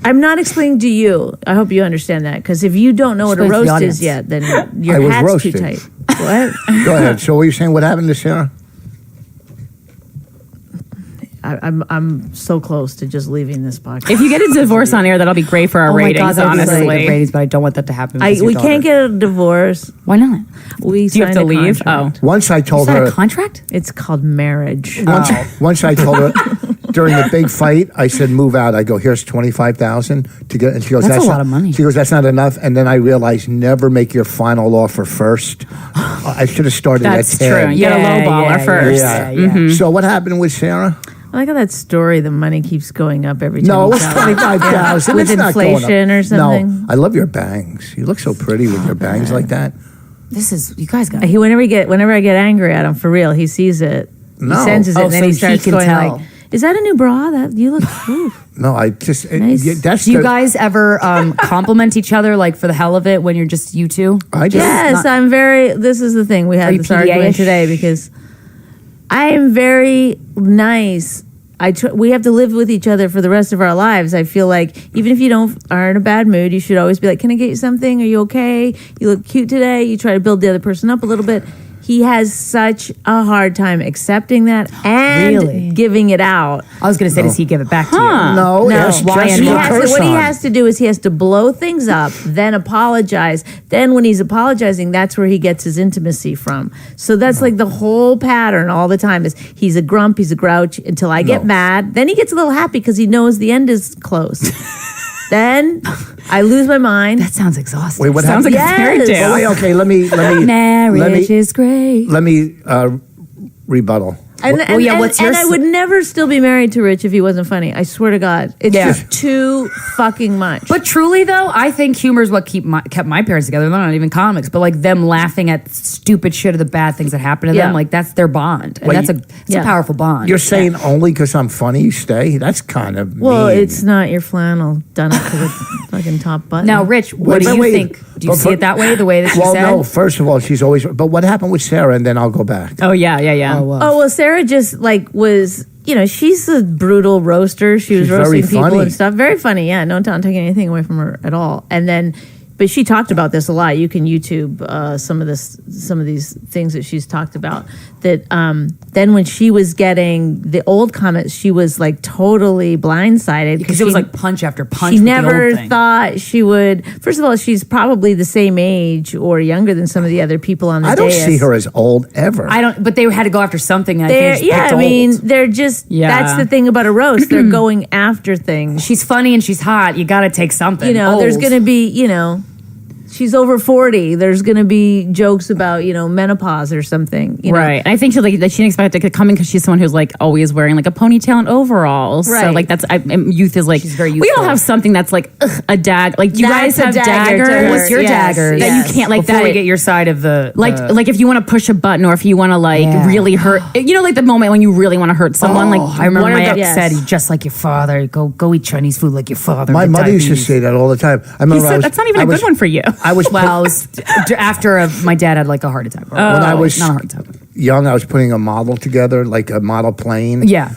I'm not explaining to you. I hope you understand that. Because if you don't know what a roast is yet, then your hat's too tight. What? Go ahead. So what are you saying? What happened to Sarah? I'm so close to just leaving this podcast. If you get a divorce on air, that'll be great for our ratings, God, that'd be honestly. great for ratings, but I don't want that to happen. We can't get a divorce. Why not? We Do you have to leave? Contract. Once I told Is that her. a contract? It's called marriage. Once I told her during the big fight, I said, "Move out." I go, "Here's $25,000 to get," and she goes, That's a lot not, of money. She goes, "That's not enough." And then I realized, never make your final offer first. I should have started That's at 10. true. You got a lowballer first. Yeah. So what happened with Sarah? I like how that story, the money keeps going up every time. No, it you was tell it. $25,000 With It's not going up. inflation or something. No, I love your bangs. You look so pretty with your bangs like that. This is you guys got. Whenever I get angry at him, for real, he sees it. No. He senses it, Oh, and then so he he starts can going tell. like, "Is that a new bra? That you look." Oof. No, I just Nice. that's Do you the- guys ever compliment each other like for the hell of it when you're just you two? I just Yes, I'm very. This is the thing we had you this argument PDA-ish? today because I am very nice. We have to live with each other for the rest of our lives. I feel like even if you are in a bad mood, you should always be like, "Can I get you something? Are you okay? You look cute today." You try to build the other person up a little bit. He has such a hard time accepting that and Really? giving it out. I was going to say, does he give it back to you? no. Yes, Why just and your why? curse What he on. has to do is he has to blow things up, then apologize. Then when he's apologizing, that's where he gets his intimacy from. So that's like the whole pattern all the time is he's a grump, he's a grouch until I get No. mad. Then he gets a little happy because he knows the end is close. Then I lose my mind. That sounds exhausting. Wait, what Sounds happened? like a fairy Yes. tale. Oh, wait, okay, let me Marriage is great. let me rebuttal. And, Well, and, yeah, and, what's and your I s- would never still be married to Rich if he wasn't funny. I swear to God. It's Yeah. just too fucking much. But truly, though, I think humor is what kept my parents together. They're not even comics, but like them laughing at stupid shit or the bad things that happen to them, Yeah. like that's their bond, and Wait, that's a powerful bond. You're saying only because I'm funny you stay? That's kind of well, mean. it's not your flannel done up to the fucking top button. Now, Rich, what Wait, do you wait. think? Do you But- see it that way? The way that you well, said? no. First of all, she's always. But what happened with Sarah? And then I'll go back. Oh, yeah. Oh well, Sarah just was she's a brutal roaster. She was She's very roasting people funny. and stuff. Very funny, yeah. No, not taking anything away from her at all. And then, but she talked about this a lot. You can YouTube some of these things that she's talked about. That then when she was getting the old comments, she was like totally blindsided because it was like punch after punch. She with the old never thing. thought she would. First of all, she's probably the same age or younger than some of the other people on the I don't dais. see her as old ever. I don't. But they had to go after something. And I They're, think they just yeah, picked I mean, old. they're just, Yeah. that's the thing about a roast. They're going after things. She's funny and she's hot. You got to take something. There's Old. going to be, she's over 40. There's going to be jokes about, menopause or something. You know? Right. I think she she didn't expect it to come in because she's someone who's like always wearing like a ponytail and overalls. So Right. like youth is like She's very we all youthful. have something that's like a dag. Like you That's guys a have dagger to daggers. her. What's your Yes, daggers? That yes. you can't like Before that. we get your side of the like if you want to push a button or if you want to like Yeah. really hurt, like the moment when you really want to hurt someone. Like I remember what are my the- ex said, "He's just like your father. Go eat Chinese food like your father." My Get mother used to diabetes." say that all the time. I He remember I said, was, that's not even I a was- good one for you. I was Well, it was after my dad had like a heart attack. when I was not a heart attack. young, I was putting a model together, like a model plane. Yeah.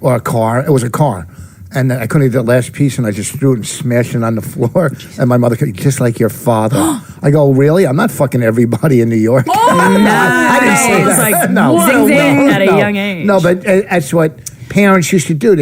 Or a car. It was a car. And I couldn't get the last piece, and I just threw it and smashed it on the floor. And my mother said, "Just like your father." I go, "Really? I'm not fucking everybody in New York." I didn't say Nice. that. Like, no, zing, zing, at a young age. No, but that's what parents used to do.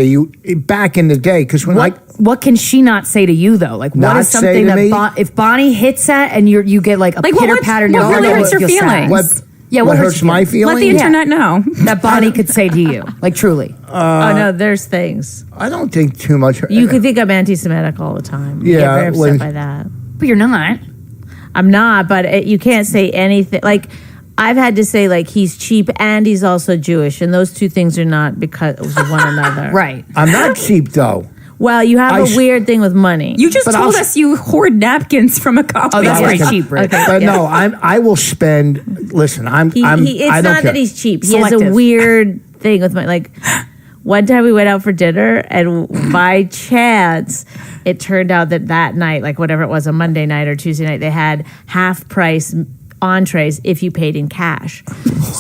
Back in the day, because when What can she not say to you though? Like, what Not is say something to that me? if Bonnie hits that and you get like a Like, what pitter would- patter in what your really heart, hurts that your feels sad. feelings? Yeah, what hurts hurts my Let the feelings? internet know. that Bonnie could say to you, like truly. Oh, no, there's things. I don't think too much. You could think I'm anti-Semitic all the time. You Yeah, get very upset when- by that. But you're not. I'm not, but you can't say anything. Like, I've had to say like he's cheap and he's also Jewish, and those two things are not because of one another. Right. I'm not cheap though. Well, you have I a weird thing with money. You just But told I'll- us you hoard napkins from a coffee. Oh, that's No, very listen, cheap, Rich. Okay. But Yeah. no, I will spend. Listen, It's I don't not care. that he's cheap. He has Selective. a weird thing with money. Like one time we went out for dinner, and by chance, it turned out that night, like whatever it was, a Monday night or Tuesday night, they had half price entrees if you paid in cash.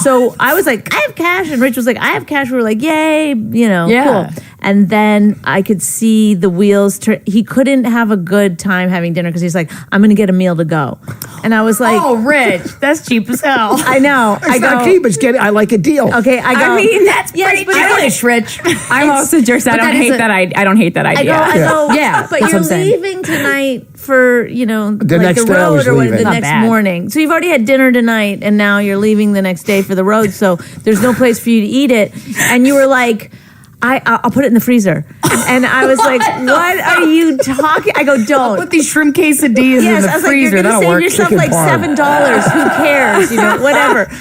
So I was like, I have cash, and Rich was like, I have cash. We were like, yay, Yeah. cool. And then I could see the wheels turn. He couldn't have a good time having dinner because he's like, I'm going to get a meal to go. And I was like, Oh, Rich, that's cheap as hell. I know. It's not cheap. It's getting. I like a deal. Okay, I go. I mean, that's Yes, pretty but Irish, Rich. I'm also just. I but don't that is hate a- that. I don't hate that I idea. go, I go, Yeah, but that's what you're I'm saying. leaving tonight for, The like next the day I road was or leaving. the Not next bad. morning. So you've already had dinner tonight and now you're leaving the next day for the road. So there's no place for you to eat it. And you were like, I'll put it in the freezer. And I was like, what are you talking? I go, don't. Put these shrimp quesadillas in Yes, the I was like, you're freezer. going to That'll save work. yourself Chicken like parm. $7. Who cares? Whatever.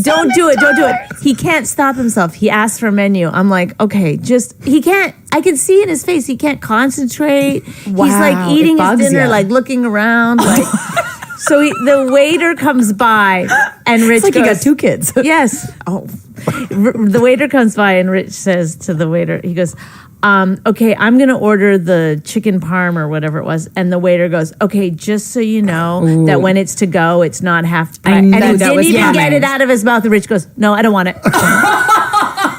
Don't do it. Don't do it. He can't stop himself. He asks for a menu. I'm like, okay, he can't. I can see in his face. He can't concentrate. He's like Wow, eating it his bugs dinner, ya. like looking around. Like, so the waiter comes by and Rich It's like goes, you got two kids. Yes. Oh, the waiter comes by and Rich says to the waiter, he goes, okay, I'm going to order the chicken parm or whatever it was. And the waiter goes, okay, just so you know that when it's to go, it's not half price. And knew he that didn't was even coming. get it out of his mouth. And Rich goes, no, I don't want it.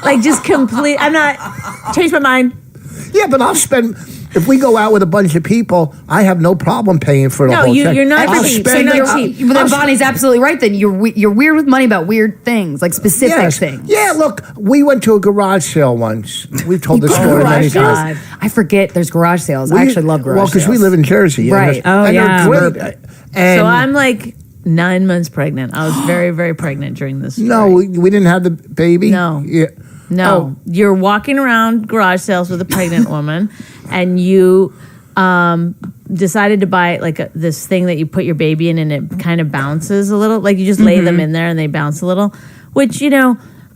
Like just I'm not, change my mind. Yeah, but I'll spend. If we go out with a bunch of people, I have no problem paying for the No, whole you're thing. not I'll cheap. spend So it- you're not I'll- cheap. But then Bonnie's absolutely right. Then you're weird with money about weird things, like specific Yes. things. Yeah, look, we went to a garage sale once. We've told this story many Garage sale? times. I forget there's garage sales. I actually love garage Well, sales. because we live in Jersey. Right. Oh, and yeah. they're great. And So I'm like 9 months pregnant. I was very, very pregnant during this. no, story. we didn't have the baby. No. Yeah. No, you're walking around garage sales with a pregnant woman, and you decided to buy like this thing that you put your baby in, and it kind of bounces a little. Like you just lay them in there, and they bounce a little. Which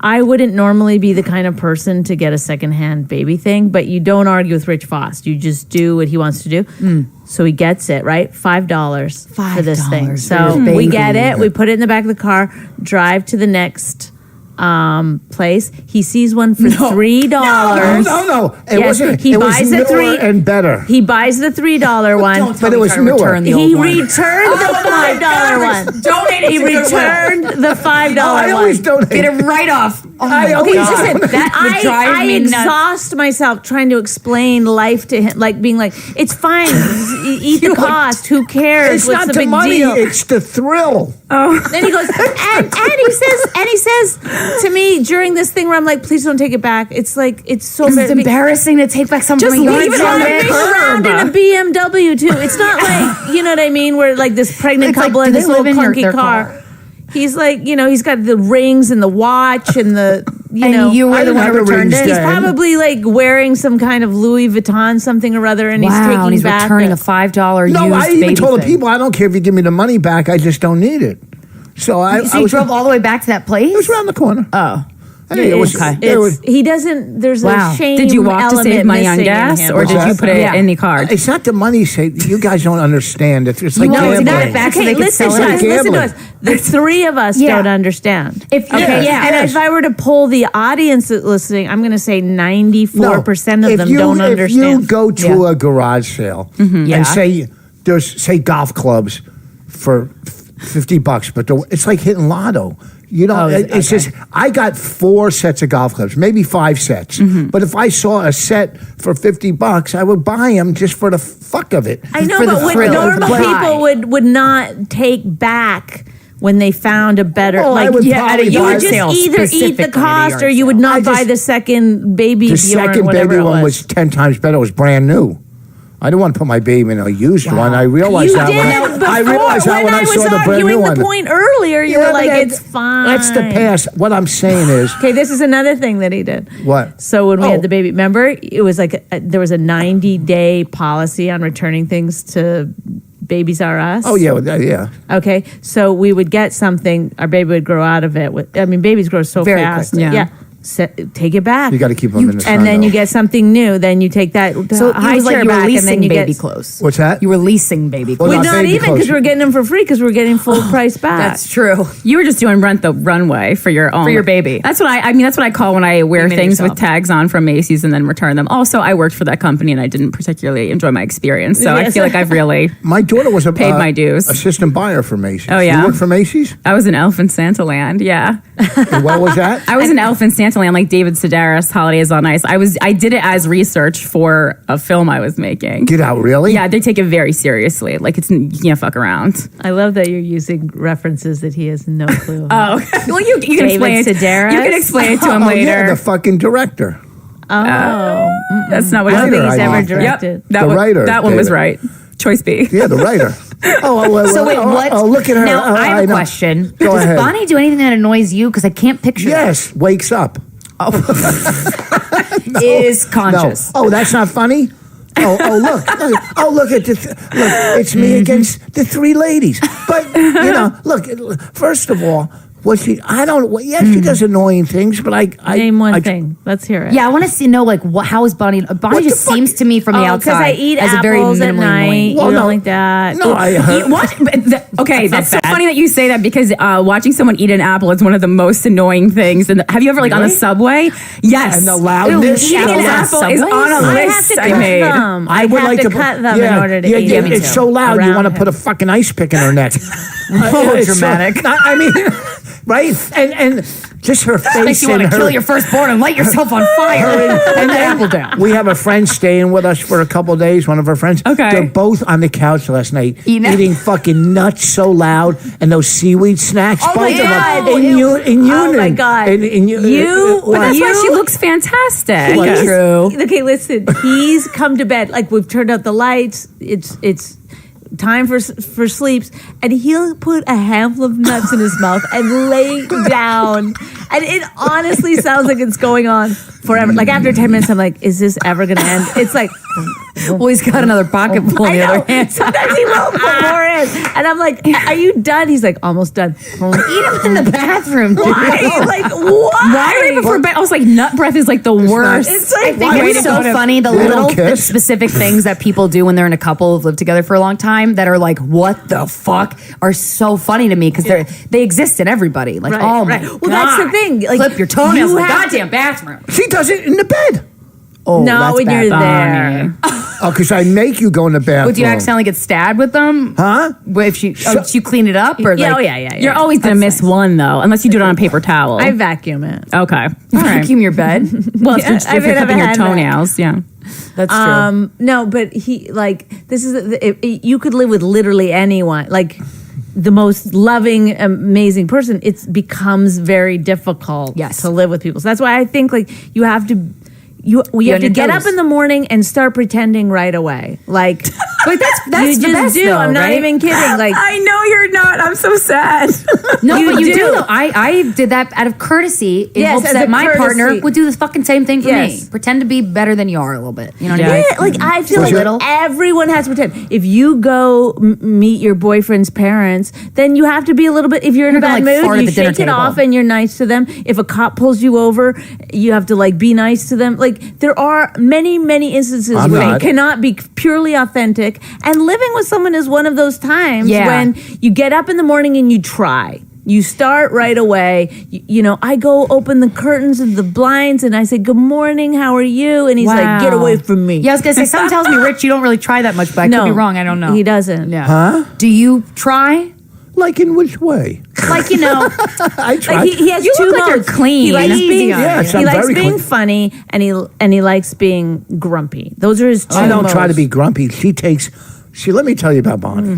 I wouldn't normally be the kind of person to get a secondhand baby thing, but you don't argue with Rich Voss. You just do what he wants to do. So he gets it, right? $5 for this thing. $5 for So your we baby. get it. We put it in the back of the car, drive to the next place. He sees one for $3. No. It Yes, wasn't. he It was buys the newer three- and better. He buys the $3 one. Don't tell But it me was trying to newer. return the He old one. returned the $5 one. Donate it He to Goodwill. returned the $5 I one. always donate. Get it right off. Oh I my always God. donate. That would drive I me nuts. exhaust myself trying to explain life to him, like being like, it's fine. Eat the cost. Who cares? It's What's not the the big money. deal? It's the thrill. Then he goes, and he says to me during this thing where I'm like, please don't take it back. It's like, it's so It's embarrassing. embarrassing to take back something. Just you leave it don't on do. the around in a BMW too. It's not like, you know what I mean, where like this pregnant It's like, couple do in they this little live in clunky their car. car? He's like, he's got the rings and the watch and the, And you were I the didn't one have who the returned rings it. he's then. probably like wearing some kind of Louis Vuitton something or other, and he's Wow, taking and he's back returning a- a $5 used No, I even baby told the thing. people, I don't care if you give me the money back. I just don't need it. So I So you was drove all the way back to that place? It was around the corner. Oh. I mean, it was. Okay. There was He doesn't. There's Wow. a shame. Did you walk to save element money on missing in gas, him. or did you put it Yeah. in the car? it's not the money. You guys don't understand. It's like No, it's gambling. not back so Okay, they can listen, sell guys, it. listen to Gambling. us. The three of us Yeah. don't understand. If you- Okay, yeah. and Yes. if I were to poll the audience that's listening, I'm going to say 94% of if them you, don't if understand. you go to a garage sale Yeah. and say golf clubs for $50, but it's like hitting lotto. You know, Oh, it's okay. just I got 4 sets of golf clubs, maybe 5 sets. But if I saw a set for $50, I would buy them just for the fuck of it. I know, for the but what thrill of normal the play. people would not take back when they found a better. Oh, I like would yeah, at a probably you buy would yard just sale, either eat the specifically at a cost, yard or you would sale. not I buy just- the second baby. The Bjorn, second whatever baby it one was 10 times better. It was brand new. I didn't want to put my baby in a used one. I realized You that did when I before, realized that when I was saw the brand arguing new the one. point earlier. You Yeah, were but like, that- it's fine. That's the past. What I'm saying is, Okay, this is another thing that he did. What? So when we Oh. had the baby, remember, it was like there was a 90-day policy on returning things to Babies R Us? Oh yeah, yeah. Okay, so we would get something, our baby would grow out of it. Babies grow so Very fast. quickly. Yeah. Take it back. You got to keep them in the sun. And then though. you get something new. Then you take that So high it was like chair you were back, and then leasing you baby get. clothes. What's that? You were leasing baby Well, clothes. We're not not baby even because clothes. we're getting them for free because we're getting full price back. That's true. You were just doing Rent the Runway for your own. For your baby. That's what I mean, that's what I call when I wear made it things yourself. with tags on from Macy's and then return them. Also, I worked for that company and I didn't particularly enjoy my experience. So I Yes. feel like I've really, My daughter was a Paid my dues. assistant buyer for Macy's. Oh, yeah? You worked for Macy's? I was an elf in Santa Land. Yeah. And what was that? I was an elf in Santa Land, like David Sedaris, Holidays on Ice. I did it as research for a film I was making. Get out, really? Yeah, they take it very seriously. Like you can't fuck around. I love that you're using references that he has no clue. Oh, well, you can David explain it. Sedaris? You can explain it to him Oh, later. yeah, the fucking director. That's not what I don't it think is. he's I ever love that. directed. That The one, writer, That one was David. right. Choice B. Yeah, the writer. So wait, what? Oh, look at her. Now Oh, I have a know. question. Go Does ahead. Bonnie do anything that annoys you? Because I can't picture. Yes, wakes up. that. Is conscious. No. Oh, that's not funny? Look at this. Look, it's me against the three ladies. But, look, first of all, she does annoying things, but Name one thing. Let's hear it. Yeah, I want to see how is Bonnie? Bonnie What just the fuck? seems to me from the Because outside I eat as a very apples at minimally night. annoying. Well, You no. don't like that. No, What? Okay, that's so funny that you say that because watching someone eat an apple is one of the most annoying things. And have you ever on the subway? Yes. And the loudness. Eating the an loud- apple is on a I have list to I cut made. them. I would have like to cut them in order to eat yeah, them. it's so loud. You Around want to put a him. fucking ice pick in her neck. It's so- dramatic. I mean, right? And just her face. Makes you want to and her, kill your firstborn and light yourself on fire. and the apple down. We have a friend staying with us for a couple of days. One of our friends. Okay. They're both on the couch last night Eating fucking nuts so loud, and those seaweed snacks. Oh my both of God. them in unison. Oh my God. In But that's why she looks fantastic. What? True. Okay, listen. He's come to bed. Like we've turned out the lights. It's time for sleeps, and he'll put a handful of nuts in his mouth and lay down. And it honestly sounds like it's going on forever. Like after 10 minutes, I'm like, is this ever going to end? It's like, Well, he's got another pocket full on I the know. other hand. Sometimes he will put more in, and I'm like, are you done? He's like, almost done. Eat him in the bathroom. Dude. Why? Like why? Why right before bed? I was like, nut breath is like the worst. It's like I think Why it's we so don't have- funny the we don't little kiss? specific things that people do when they're in a couple who've lived together for a long time that are like, what the fuck, are so funny to me because they exist in everybody. Like, Right, oh my right. Well, that's the God. thing. Like, Clip your toenails you in the have goddamn bathroom. She does it in the bed. Oh, no, that's when bad. you're Bonnie. there. Oh, because I make you go in the bathroom. Would you accidentally get stabbed with them? Huh? If you clean it up or Yeah, like, yeah. You're always going to miss one, though, unless you do it on a paper towel. I vacuum it. okay. All right. vacuum your bed? Well, Yeah, if I you're mean, I've clipping your had that. toenails, yeah. That's true. No, but he like this is you could live with literally anyone. Like the most loving, amazing person. It becomes very difficult Yes. to live with people. So that's why I think like you have to. You have on to your get toes. up in the morning and start pretending right away. Like But that's you the just best, do. though, I'm not right? even kidding. Like I know you're not. I'm so sad. No, You but you do. do. Though. I did that out of courtesy in Yes, hopes as that a my partner courtesy. would do the fucking same thing for Yes. me. Pretend to be better than you are a little bit. You know what I Yeah. mean? yeah, like I feel Was like it- everyone has to pretend. If you go meet your boyfriend's parents, then you have to be a little bit. If you're in a You're gonna, bad like, fart mood, at you the dinner shake it table. off and you're nice to them. If a cop pulls you over, you have to like be nice to them. Like there are many instances I'm where you not. cannot be purely authentic. And living with someone is one of those times Yeah. when you get up in the morning and you try. You start right away. You know, I go open the curtains and the blinds and I say, "Good morning, how are you?" And he's like, "Get away from me." Yeah, I was gonna say something tells me, Rich, you don't really try that much, but I could be wrong. I don't know. He doesn't. Yeah. Huh? Do you try? Like in which way? Like I try. Like he has You two look like you're modes. clean. He likes Easy being, on you. Yes, he I'm likes very being clean. funny, and he likes being grumpy. Those are his two I don't try to modes. be grumpy. Let me tell you about Bonnie.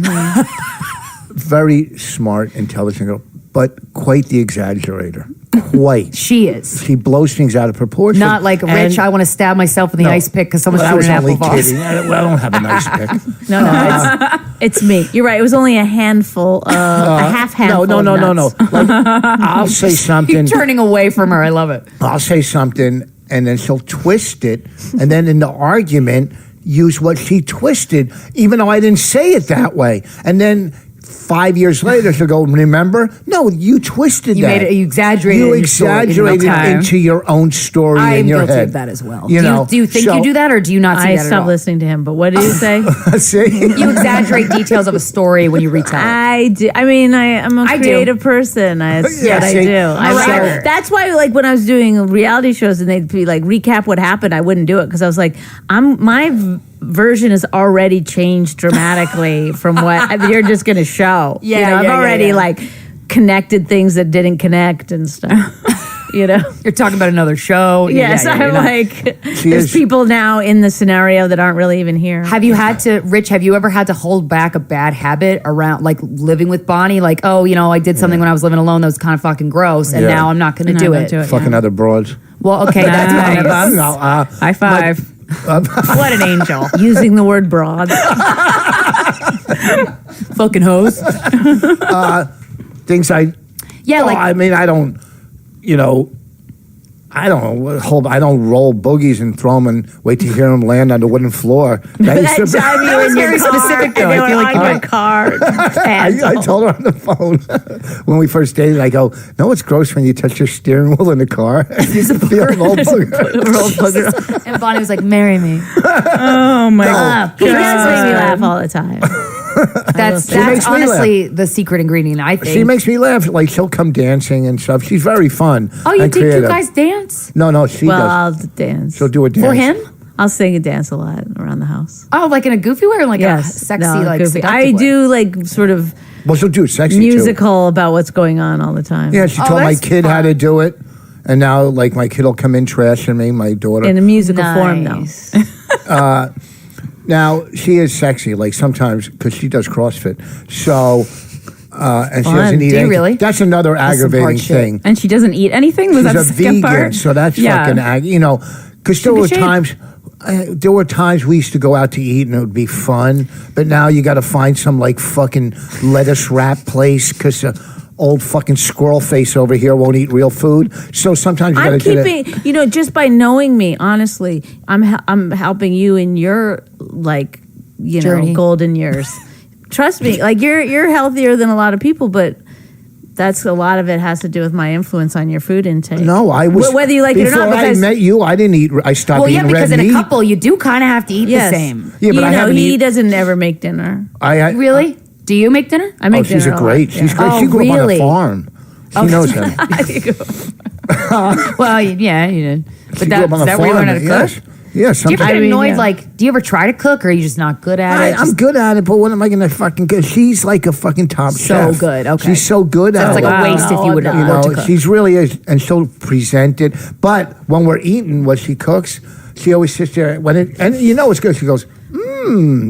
Very smart, intelligent girl, but quite the exaggerator. Quite. She is. She blows things out of proportion. Not like Rich, I want to stab myself in the No. ice pick because someone's Well, I shooting was an only apple vase. kidding. I don't have a nice pick. No, it's me. You're right. It was only a handful, a half handful. No. of nuts. Like, I'll say something. You're turning away from her. I love it. I'll say something, and then she'll twist it, and then in the argument, use what she twisted, even though I didn't say it that way. And then 5 years later, she'll go, remember? No, you twisted You that. you exaggerated. You in your story. exaggerated Okay. into your own story I in am your guilty head. of that as well. You know, do you think so- you do that, or do you not see I that at stopped all? listening to him. But what did you say? See? You exaggerate details of a story when you retell it. I do. I mean, I'm a I do. creative person. That's Yeah, what I see, do. writer. That's why, like, when I was doing reality shows and they'd be like, recap what happened, I wouldn't do it because I was like, my version is already changed dramatically from what you're just going to show. Yeah, you know, I've yeah, already yeah. like connected things that didn't connect and stuff. You know. You're talking about another show. Yes, Yeah, I'm you're not- like, She there's is- people now in the scenario that aren't really even here. Have you had to, Rich, have you ever had to hold back a bad habit around, like, living with Bonnie? Like, oh, you know, I did something when I was living alone that was kind of fucking gross, and Yeah. now I'm not going to Not do gonna it. do it. Fucking other broads. Well, okay, that's Nice. one of them. No, High five. What an angel. Using the word broad. Fucking hose. Things I... Yeah, Oh, like, I mean, I don't, you know, I don't roll boogies and throw them and wait to hear them land on the wooden floor. That used to be- Time you was in your very car, specific, though. and I they feel were like on you your car. I told her on the phone when we first dated, I go, no, it's gross when you touch your steering wheel in the car. You feel an old booger. and Bonnie was like, marry me. Oh my god. He does make me laugh all the time. That's makes me honestly the secret ingredient, I think. She makes me laugh. Like, she'll come dancing and stuff. She's very fun. Oh, you and think creative. you guys dance? No, she Well, does. I'll dance. She'll do a dance. For him? I'll sing and dance a lot around the house. Oh, like in a goofy way or like a Yes, sexy, no, like goofy. seductive I way? do like sort of Well, she'll do sexy musical about what's going on all the time. too. Yeah, she Oh, told my that's kid how to do it. And now, like, my kid will come in trashing me, my daughter. In a musical form, though. Nice. Now, she is sexy, like sometimes, because she does CrossFit. So, and she Fun. doesn't eat Do you anything. really? That's another That's some aggravating hard shit. thing. And she doesn't eat anything? Was She's that a the skip vegan, part? so that's Yeah. fucking, you know, because there Should be were shaved. times. There were times we used to go out to eat and it would be fun, but now you got to find some like fucking lettuce wrap place because old fucking squirrel face over here won't eat real food. So sometimes you got I'm to do that. keeping, you know, just by knowing me, honestly, I'm helping you in your, like, you Journey. know, golden years. Trust me, like, you're healthier than a lot of people, but that's a lot of it has to do with my influence on your food intake. No, I was. Whether you like it or not, before because I met you, I didn't eat. I stopped Well, yeah, eating because red in meat. a couple, you do kind of have to eat yes. the same. Yeah, but you I know, haven't he eat- doesn't ever make dinner. I Really? Do you make dinner? I make Oh, she's dinner a great. lot, She's yeah. great. Oh, She grew up on a really? farm. She knows that. Well, yeah, you did. But She grew up on is a that where you farm. learned how to Yes. cook? Yes. Do you ever sometimes- get I mean, annoyed? yeah. Like, do you ever try to cook, or are you just not good at it? I'm good at it, but what am I going to fucking get? She's like a fucking top So chef. good, okay. She's so good at Sounds it. like a waste if you would You work to know, cook. she's really is, and she'll present it. But when we're eating what she cooks, she always sits there and you know it's good. She goes,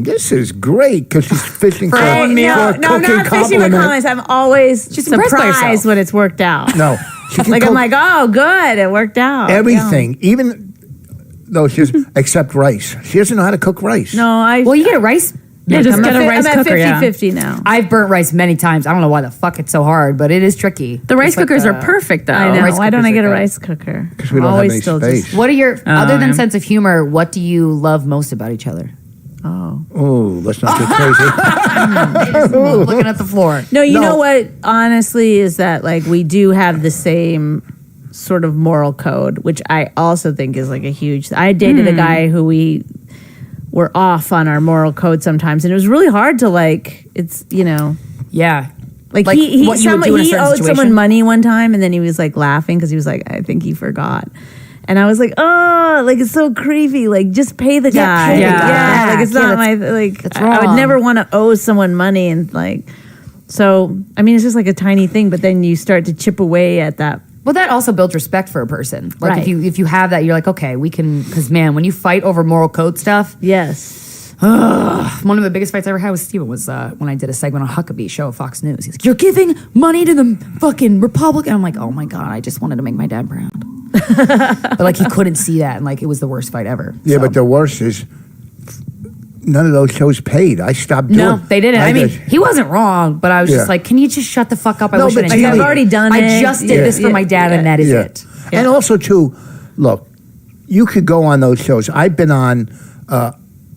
this is great because she's fishing for, No, for a I'm cooking not fishing for compliment. comments. I'm always She's impressed by herself. surprised when it's worked out. No, she can Like, I'm cook like, oh, good, it worked out. everything, even though she's except rice. She doesn't know how to cook rice. No, I. Well, you get a rice. Yeah, just get a rice I'm at cooker, yeah. 50-50 now. I've burnt rice many times. I don't know why the fuck it's so hard, but it is tricky. The rice It's like cookers the- are perfect, though. I know. rice Why don't I cookers get are a great. rice cooker? Because we don't have any space. What are your other than yeah. sense of humor? What do you love most about each other? Oh, let's not get crazy. Looking at the floor. No, you No. know what? Honestly, is that like we do have the same sort of moral code, which I also think is like a huge. I dated a guy who we were off on our moral code sometimes, and it was really hard to like. It's Yeah. like, Like he what you would someone, do in a he certain owed situation? someone money one time, and then he was like laughing because he was like, I think he forgot. And I was like, oh, like it's so creepy. Like, just pay the guy. pay the Yeah, guy. like it's Yeah, not my that's- like. that's I would wrong. never want to owe someone money and like. So I mean, it's just like a tiny thing, but then you start to chip away at that. Well, that also builds respect for a person. Like Right. if you have that, you're like, okay, we can. Because man, when you fight over moral code stuff, Yes. one of the biggest fights I ever had with Steven was when I did a segment on Huckabee show at Fox News. He's like, "You're giving money to the fucking Republican." I'm like, "Oh my god, I just wanted to make my dad proud." But like he couldn't see that, and like it was the worst fight ever. Yeah, So. but the worst is none of those shows paid. I stopped doing. No, they didn't. I mean, just- he wasn't wrong, but I was Yeah. just like, "Can you just shut the fuck up?" I No, wish I but didn't like, do I've it. already done I it. just did Yeah. this for my dad, and that is it. And also, too, look, you could go on those shows. I've been on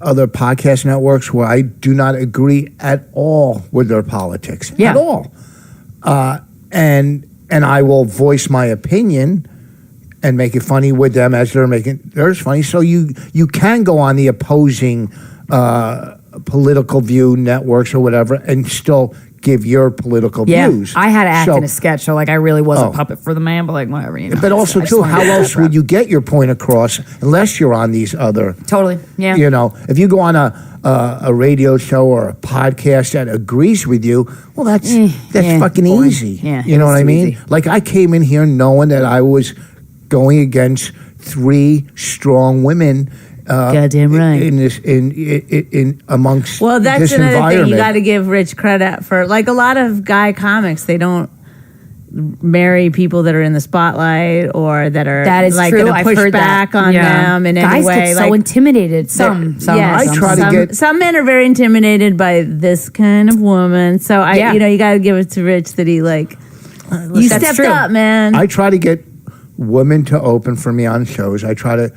other podcast networks where I do not agree at all with their politics at all, and I will voice my opinion and make it funny with them as they're making theirs funny. So you can go on the opposing political view networks or whatever and still give your political views. I had to act in a sketch, so like I really was a puppet for the man, but like whatever, you know. But also too, how else would you get your point across unless you're on these other? Totally, yeah. You know, if you go on a radio show or a podcast that agrees with you, well, that's fucking boring. easy. Yeah, you know what I mean? easy. Like I came in here knowing that I was going against 3 strong women. Goddamn right. In amongst Well, that's this another thing. environment. You got to give Rich credit for, like, a lot of guy comics. They don't marry people that are in the spotlight or that are That is like true. going to I've push heard that. back on them in Guys any way. get so intimidated. Some I try to get- some men are very intimidated by this kind of woman. So you got to give it to Rich that he you That's stepped true. up, man. I try to get women to open for me on shows. I try to.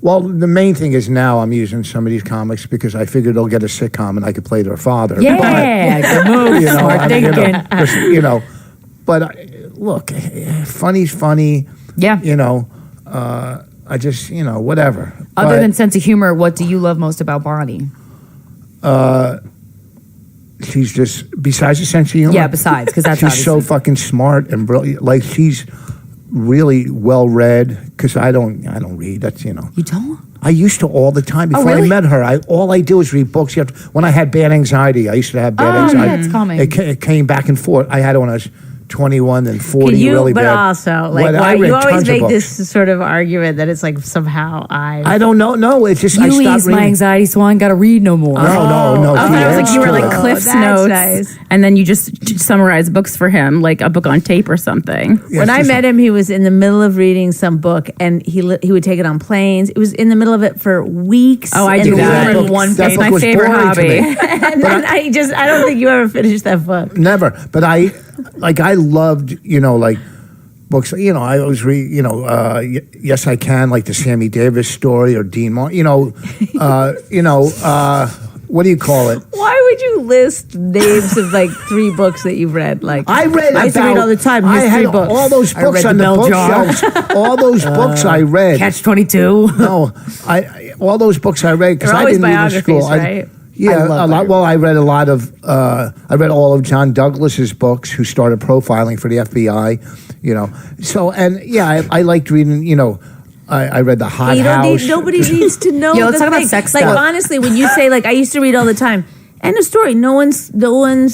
Well, the main thing is now I'm using some of these comics because I figured they'll get a sitcom and I could play their father. Yeah, good move. You know, Smart I mean, thinking. you know, but look, funny's funny. Yeah. You know, I just whatever. Other than sense of humor, what do you love most about Bonnie? She's just besides the sense of humor. Yeah, besides, because that's she's so fucking smart and brilliant. Like she's really well read because I don't read. That's You don't? I used to all the time before really? I met her. All I do is read books. When I had bad anxiety, I used to have bad anxiety. Yeah, it's calming. It came back and forth. I had it when I was 21 and 40, Can you, really but bad. also, like, But why, I read you always tons of make books. this sort of argument that it's like somehow I don't know. No, it's just I You stopped ease my reading. anxiety, so I ain't got to read no more. No. Oh, she I was like adds you were to like it. Cliff's that's notes, nice. and then you just summarize books for him, like a book on tape or something. Yeah, When I she's met him, he was in the middle of reading some book, and he would take it on planes. It was in the middle of it for weeks. Oh, I and do that. weeks. That It's book my was favorite boring to hobby. me. And then I don't think you ever finished that book. Never. But I loved, like books. I always read, Yes I Can, like the Sammy Davis story or Dean Martin. What do you call it? Why would you list names of like 3 books that you've read? Like I read. I used to read all the time. I His had 3 books. all those I books read on The the Bell Jar. bookshelves. All those books I read. Catch 22. No, all those books I read because They're I always didn't read in biographies, school. right? Yeah, I love a lot. Well, I read a lot of. I read all of John Douglas's books, who started profiling for the FBI. So I liked reading. I read The Hot House. Nobody needs to know. Yo, let's the talk about thing. sex Like stuff. honestly, when you say like I used to read all the time. End of story. No one's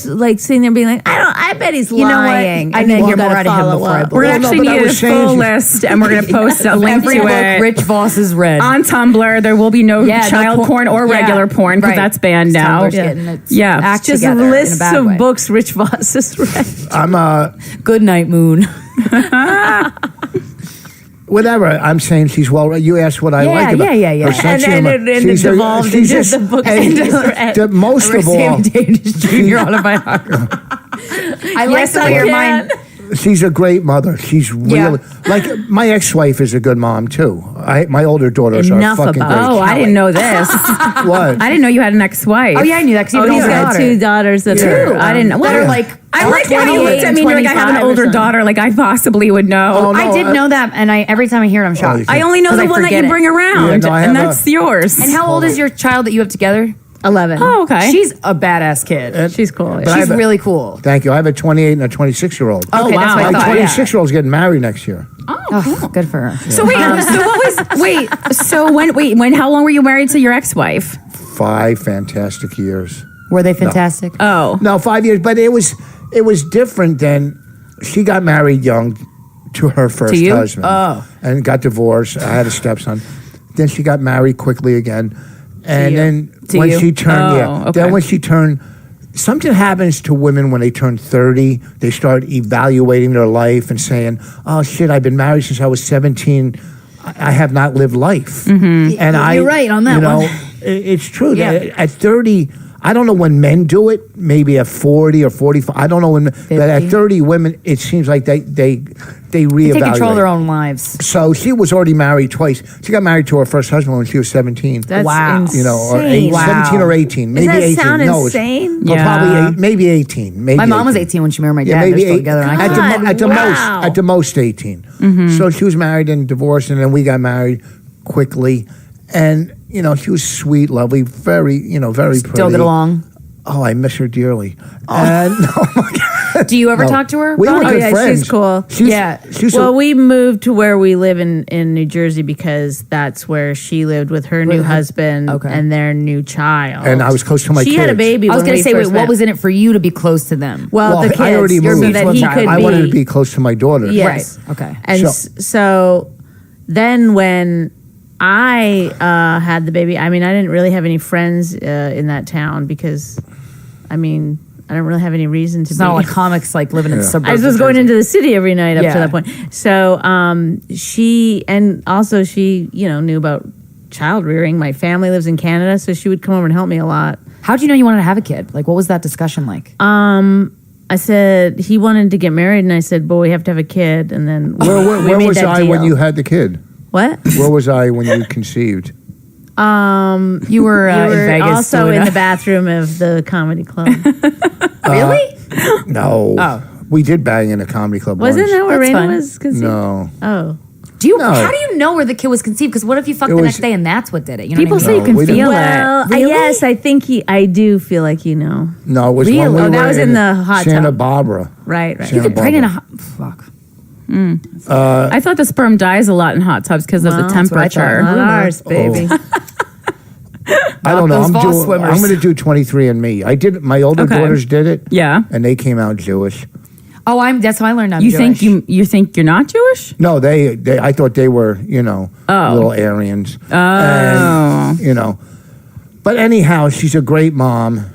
like sitting there being like, I bet he's lying. You know what? I And need then to hear you more gotta out of him follow before I up. We're believe. gonna Well, actually no, but I need a was saying full is- list, and we're gonna post a link Every to book it Rich Voss has read. on Tumblr. There will be no Yeah, no child porn or yeah, regular porn because right. that's banned now. Tumblr's getting its Yeah. act Just together in a lists bad of way. books Rich Voss has read. I'm Good night, Moon. whatever. I'm saying she's well read. You asked what I Yeah, like about yeah. her sense of humor. And it She's a- devolved she's into just- the books and he's read. most of all, Sammy Davis Jr. autobiography. I like Yes, the I way your can. mind. she's a great mother. She's really like my ex-wife is a good mom too. My older daughters Enough are fucking about great. Oh, I didn't know this. What? I didn't know you had an ex-wife. Oh yeah, I knew that because you Oh, have he's an older got daughter. 2 daughters that are. I didn't know. That Well, are like. I like how you looked at me and you're like, I have an 25 or older something. daughter. Like, I possibly would know. Oh, no. I did know that, and every time I hear it, I'm shocked. you I only know 'Cause the I one that forget you it. bring around, Yeah, no, I and have that's yours. And how old is your child that you have together? 11. Oh, okay. She's a badass kid. She's cool. But I She's have a- really cool. Thank you. I have a 28 and a 26-year-old. Okay, that's wow. what I My thought. Yeah. 26-year-old's getting married next year. Oh, good for her. So wait, how long were you married to your ex-wife? 5 fantastic years. Were they fantastic? Oh, No, 5 years, but it was different than she got married young to her first you? husband. Oh. And got divorced. I had a stepson. Then she got married quickly again. And then To when you? she turned, Oh, okay. then when she turned, something happens to women when they turn 30. They start evaluating their life and saying, oh shit, I've been married since I was 17. I have not lived life. And You're right on that you know, one. It's true. Yeah. At 30, I don't know when men do it, maybe at 40 or 45. I don't know when, but at 30, women, it seems like they reevaluate. They take control of their own lives. So she was already married twice. She got married to her first husband when she was 17. That's Wow. insane. You know, or Wow. 17 or 18. Maybe Does that 18. sound No, insane? Well, Yeah. probably maybe 18. Maybe My mom was 18 18 when she married my Yeah, dad. They're maybe still eight, together. And I at, can't- the, at the wow. most, at the most 18. So she was married and divorced, and then we got married quickly. And you know, she was sweet, lovely, very very pretty. Still get along. Oh, I miss her dearly. And oh my God. Do you ever No. talk to her? We were Bonnie? good Oh, yeah, friends. she's cool. She's Well, we moved to where we live in New Jersey because that's where she lived with her new husband Okay. and their new child. and I was close to my She kids. had a baby. I was when going we to say, wait, first what met. was in it for you to be close to them? Well, the kids. I already moved. So that he could I be. wanted to be close to my daughter. Yes. Right. Okay. And so then when I had the baby, I mean, I didn't really have any friends in that town because, I mean, I don't really have any reason to It's be. not like comics like living in suburbs. I was just of going Jersey. into the city every night up to Yeah. that point. So she knew about child rearing. My family lives in Canada, so she would come over and help me a lot. How'd you know you wanted to have a kid? Like, what was that discussion like? I said he wanted to get married, and I said, "But we have to have a kid." And then Where made was that I when deal. you had the kid? What? Where was I when you conceived? You were, You in were Vegas. also doing in a- the bathroom of the comedy club. Really? No. Oh. We did bang in a comedy club Wasn't once. that where That's Raina fun. was conceived? No. Oh. Do you? No. How do you know where the kid was conceived? Because what if you fucked It the was- next day and that's what did it? You know People what I say mean? you can we didn't- feel Well, it. yes, I do feel like you know. No, it was Really? when we Oh, were that was in the hot Santa tub. Barbara. Right. You You could get pregnant. Fuck. I thought the sperm dies a lot in hot tubs because of the Well, that's what I thought. temperature. Not ours, baby. I don't know. those I'm Voss swimmers. going to do 23andMe. I did. My older Okay. daughters did it. Yeah. And they came out Jewish. Oh, that's how I learned I'm You Jewish. think you think you're not Jewish? No, they I thought they were, little Aryans. Oh. And, but anyhow, she's a great mom.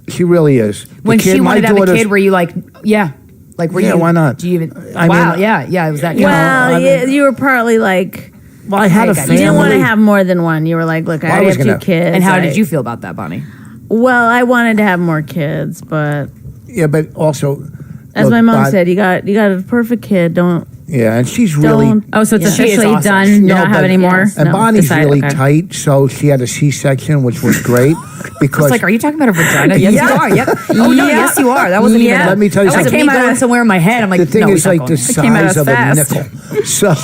She really is. The when she kid- my wanted to have a daughters- kid, were you like, yeah, like were Yeah, you? why not? Do you even? I wow, mean- yeah, it was that. Well, I mean- you were partly like, Well, I had a Okay, family. you didn't want to have more than one. You were like, look, Well, I I was have two gonna- kids. And how did you feel about that, Bonnie? Well, I wanted to have more kids, but Yeah, but also, as look, my mom Bon- said, you got a perfect kid. Don't. Yeah, and she's really. Don't- Oh, so it's Yeah. She is officially awesome. done. You No, don't have but- any more. Yes. And No, Bonnie's decided, really okay. tight, so she had a C-section, which was great because. It's like, are you talking about a vagina? Yes, Yeah. you are. Yep. Oh no, Yeah. yes, you are. That wasn't Yeah. even. Let me tell you that wasn't something. me going somewhere in my head. I'm like, The thing no, is he's not like the going. came out size as of a fast. nickel. So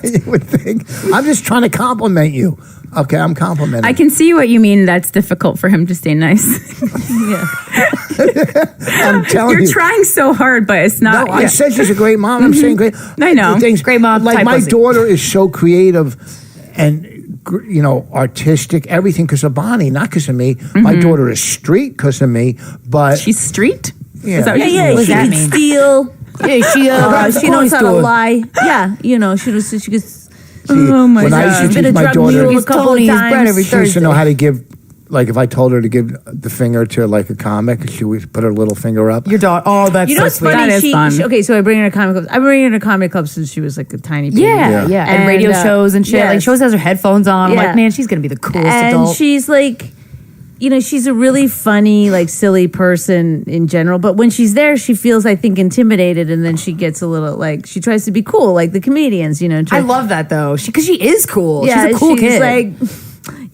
you would think I'm just trying to compliment you. Okay, I'm complimenting. I can see what you mean. That's difficult for him to stay nice. I'm telling You're you. trying so hard, but it's not. No, I yeah. said she's a great mom. I'm saying great. I know. The things- Great mom, Like type my pussy. daughter is so creative and artistic. Everything because of Bonnie, not because of me. My daughter is street because of me. But She's street. Yeah. Is that what Yeah, you yeah. mean? What does She that can mean? steal. Yeah, She knows how to lie. Yeah, she could. Oh my when I God. used to Been a teach my drug daughter, mule a couple of Tony's bread times. every she used to know Thursday. how to give. Like if I told her to give the finger to like a comic, she would put her little finger up. Your daughter. Oh, that's You know so what's sweet. funny? That is fun. Okay, so I bring her to comedy clubs. I've been bringing her to comedy clubs since she was like a tiny baby. Yeah, yeah, and, And, radio shows and shit. yes. Like, she always has her headphones on. I'm Yeah. like, man, she's gonna be the coolest And adult. she's like, she's a really funny, like silly person in general. But when she's there, she feels, I think, intimidated, and then she gets a little like she tries to be cool, like the comedians. I love that though, because she is cool. Yeah, she's a cool kid. like,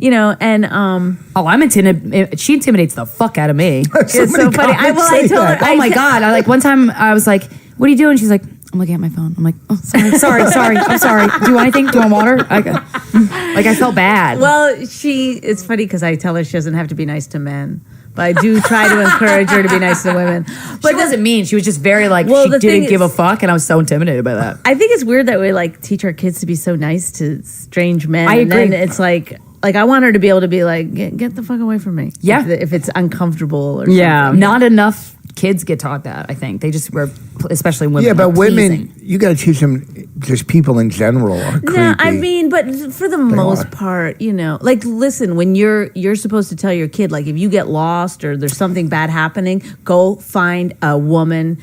and oh, I'm intimidated. She intimidates the fuck out of me. it's so funny. I told her. Oh my god! I like one time I was like, "What are you doing?" She's like, "I'm looking at my phone." I'm like, "Oh, sorry. I'm sorry. Do you want anything? Do you want water?" I felt bad. Well, it's funny because I tell her she doesn't have to be nice to men, but I do try to encourage her to be nice to women. But it wasn't mean. She was just very like Well, she the thing didn't give a is- fuck, and I was so intimidated by that. I think it's weird that we like teach our kids to be so nice to strange men. I And agree. then it's like I want her to be able to be like, get the fuck away from me. Yeah. If it's uncomfortable or Yeah. something. Not enough kids get taught that. I think they just were, especially women. Yeah, but like, women, pleasing. you got to teach them. Just people in general are creepy. No, I mean, but for the most are. part, like listen, when you're supposed to tell your kid, like if you get lost or there's something bad happening, go find a woman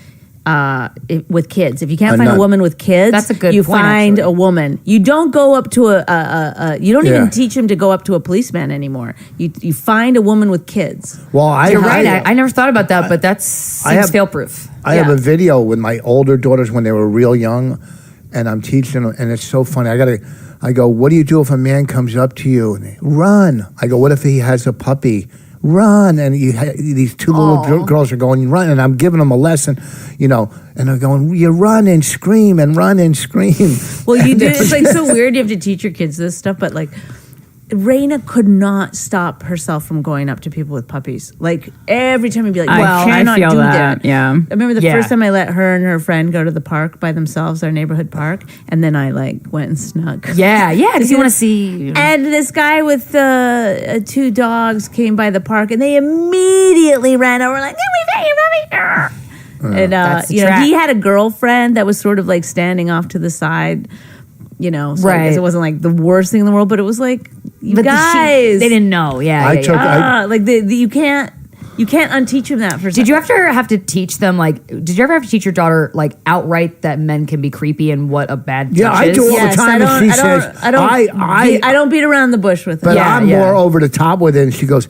with kids. If you can't A find a nun. woman with kids, That's a good you point, find actually. a woman. You don't go up to you don't Yeah. even teach them to go up to a policeman anymore. You find a woman with kids. Well, You're right. I never thought about that, but that I seems have- fail-proof. I have Yeah. a video with my older daughters when they were real young, and I'm teaching them, and it's so funny. I go, what do you do if a man comes up to you and they run? I go, what if he has a puppy? Run. And these two little girls are going, run. And I'm giving them a lesson, and they're going, you run and scream and run and scream. Well, you do. It's like so weird. You have to teach your kids this stuff, but like, Raina could not stop herself from going up to people with puppies. Like every time, you'd be like, "You I cannot feel do that, yeah. I remember the Yeah. first time I let her and her friend go to the park by themselves, our neighborhood park, and then I like went and snuck. Yeah, because you want to see. And this guy with two dogs came by the park, and they immediately ran over like, and That's the he trap. had a girlfriend that was sort of like standing off to the side. So I guess Right. it wasn't like the worst thing in the world, but it was like, you But guys, they didn't know. Yeah, I yeah, took- yeah. like you can't unteach them that for. Did you ever have to teach them did you ever have to teach your daughter outright that men can be creepy and what a bad touch Yeah, I is? do all the Yes, time. And she says, I don't beat around the bush with it. but Yeah, I'm yeah. more over the top with it. And she goes,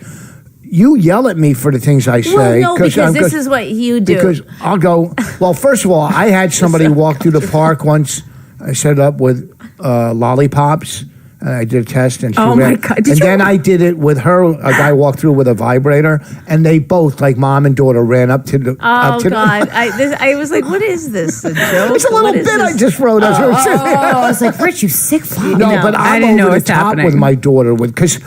you yell at me for the things I say. Well, no, because this is what you do. Because I'll go, well, first of all, I had somebody walk through the park once. I set it up with lollipops. And I did a test, and she Oh, my ran. God. Did And you- then I did it with her. A guy walked through with a vibrator, and they both, like mom and daughter, ran up to the. Oh up to God! I was like, "What is this? A joke? It's a little What is bit I this? just wrote. As we were sitting there. I was like, Rich, you sick fuck. No, No, but I I'm didn't know over the what's top happening. with my daughter because,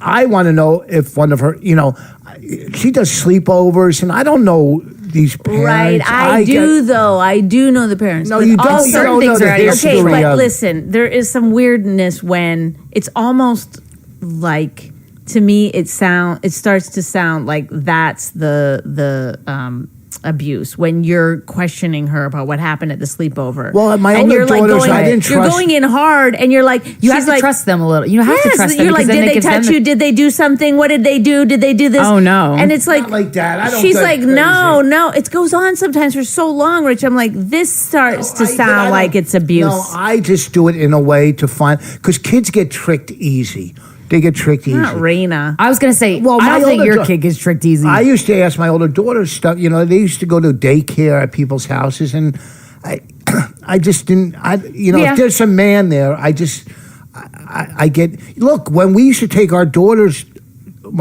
I want to know if one of her, she does sleepovers, and I don't know these parents. Right, I do though. I do know the parents. No, but you don't. also- You certain don't know things the are out of your Okay, history but of- listen, there is some weirdness when it's almost like, to me, it starts to sound like that's the abuse when you're questioning her about what happened at the sleepover. Well, at my and older you're like daughters, going, I didn't you're trust- going in hard, and you're like, You have she's to like, trust them a little. You have to yes, trust them. you're like, because then did they gives them touch the- you? Did they do something? What did they do? Did they do this? Oh, no. And it's like, Not like that. I don't she's go like, crazy. no. It goes on sometimes for so long, Rich. I'm like, this starts to But I sound don't- like it's abuse. No, I just do it in a way to find, because kids get tricked easy. They get tricked easy. Not Raina. I was gonna say, Well, I my don't think older your da- kid gets tricked easy. I used to ask my older daughters stuff. They used to go to daycare at people's houses, and I just didn't. Yeah. If there's a man there, I get. Look, when we used to take our daughters,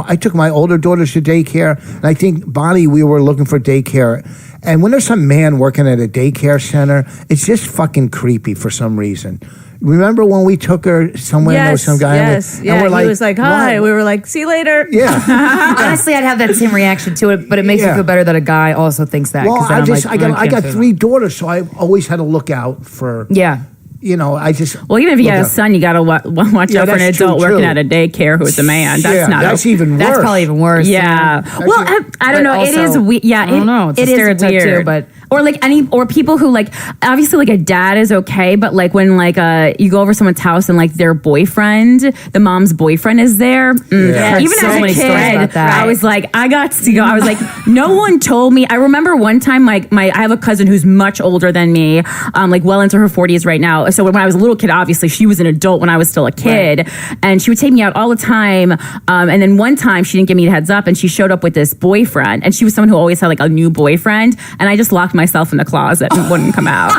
I took my older daughters to daycare, and I think Bonnie, we were looking for daycare, and when there's some man working at a daycare center, it's just fucking creepy for some reason. Remember when we took her somewhere and there was some guy, yes, and yeah. we're like, he was like, "Hi." "What?" We were like, "See you later." Yeah. Honestly, I'd have that same reaction to it, but it makes me Yeah. feel better that a guy also thinks that. Well, 'cause then I'm like, I can't got say 3 daughters, so I always had to look out for. Yeah. I just. Well, even if you look got a out. son, you got to watch Yeah, out for an that's true, adult working too. at a daycare who's a man. That's Yeah, not. that's even worse. That's probably even worse. Yeah. Well, I don't But know. It also, is weird. Yeah. I don't know. It's a it is stereotype too, weird. but- or people who obviously a dad is okay, but when you go over someone's house and their boyfriend, the mom's boyfriend is there. Yeah. Even So as a many stories kid, about that. I was like, I got to go. I was like, no one told me. I remember one time, I have a cousin who's much older than me, well into her 40s right now. So when I was a little kid, obviously she was an adult when I was still a kid, and she would take me out all the time. And then one time she didn't give me a heads up, and she showed up with this boyfriend, and she was someone who always had a new boyfriend, and I just locked myself in the closet and wouldn't come out.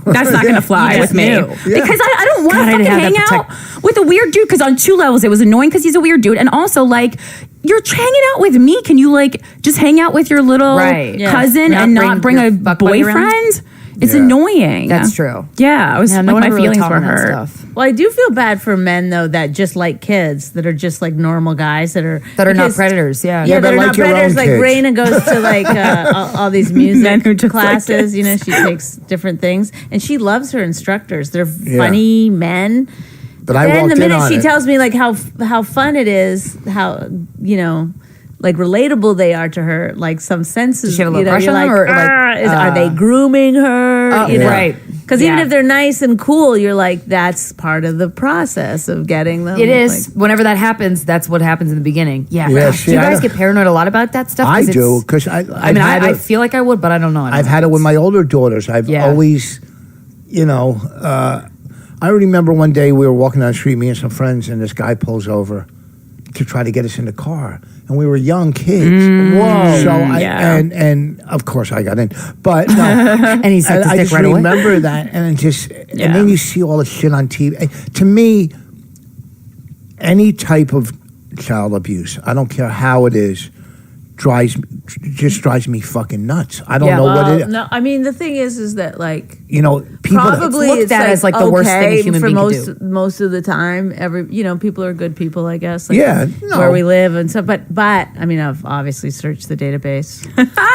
That's not going to fly You with just me knew. because I don't want God, I to didn't fucking have hang that out with a weird dude. Because on 2 levels, it was annoying because he's a weird dude, and also you're hanging out with me. Can you just hang out with your little Right. Yeah. cousin Not and not bring bring a your fuck buddy around? boyfriend? It's Yeah. annoying. That's true. Yeah, I was Yeah, no one my ever really feelings taught were me that hurt. stuff. Well, I do feel bad for men though that just like kids that are just like normal guys that are That are not because- predators. Yeah. Yeah, but they're like not your predators. own Like kids. Raina goes to all these Men who music just like classes. She takes different things, and she loves her instructors. They're Yeah. funny men. But I Then walked the in minute on she it. tells me how fun it is, how relatable they are to her, some senses. Does she have a little crush you're on them, like, or, are they grooming her? Oh, right. Because even Yeah. if they're nice and cool, you're like, that's part of the process of getting them. It is. Like, Whenever that happens, that's what happens in the beginning. Yeah. Yeah, Do see, you I guys don't- get paranoid a lot about that stuff? I do, because I I feel like I would, but I don't know. I've had it with my older daughters. I've Yeah. always, I remember one day we were walking down the street, me and some friends, and this guy pulls over to try to get us in the car, and we were young kids. Whoa. So yeah. and of course I got in, but no, And he sucked his I dick just right away. remember that, and and then you see all the shit on TV. To me, any type of child abuse, I don't care how it is, drives me fucking nuts. I don't Yeah. know what well, it. no, I mean, the thing is that like, People. probably looked it's at as, like, the worst thing a okay human for being could most of the time. People are good people, I guess. Like, Yeah, no. where we live and stuff. But I mean, I've obviously searched the database.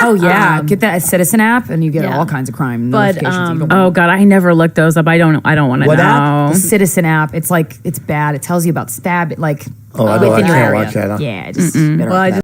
Oh yeah, get that Citizen app, and you get yeah. all kinds of crime But, notifications. You go, Oh God, I never looked those up. I don't want to What know. app? the Citizen app. It's like it's bad. It tells you about stab. Like Oh, I don't- I within your can't area. watch that, huh? Yeah, just Well, I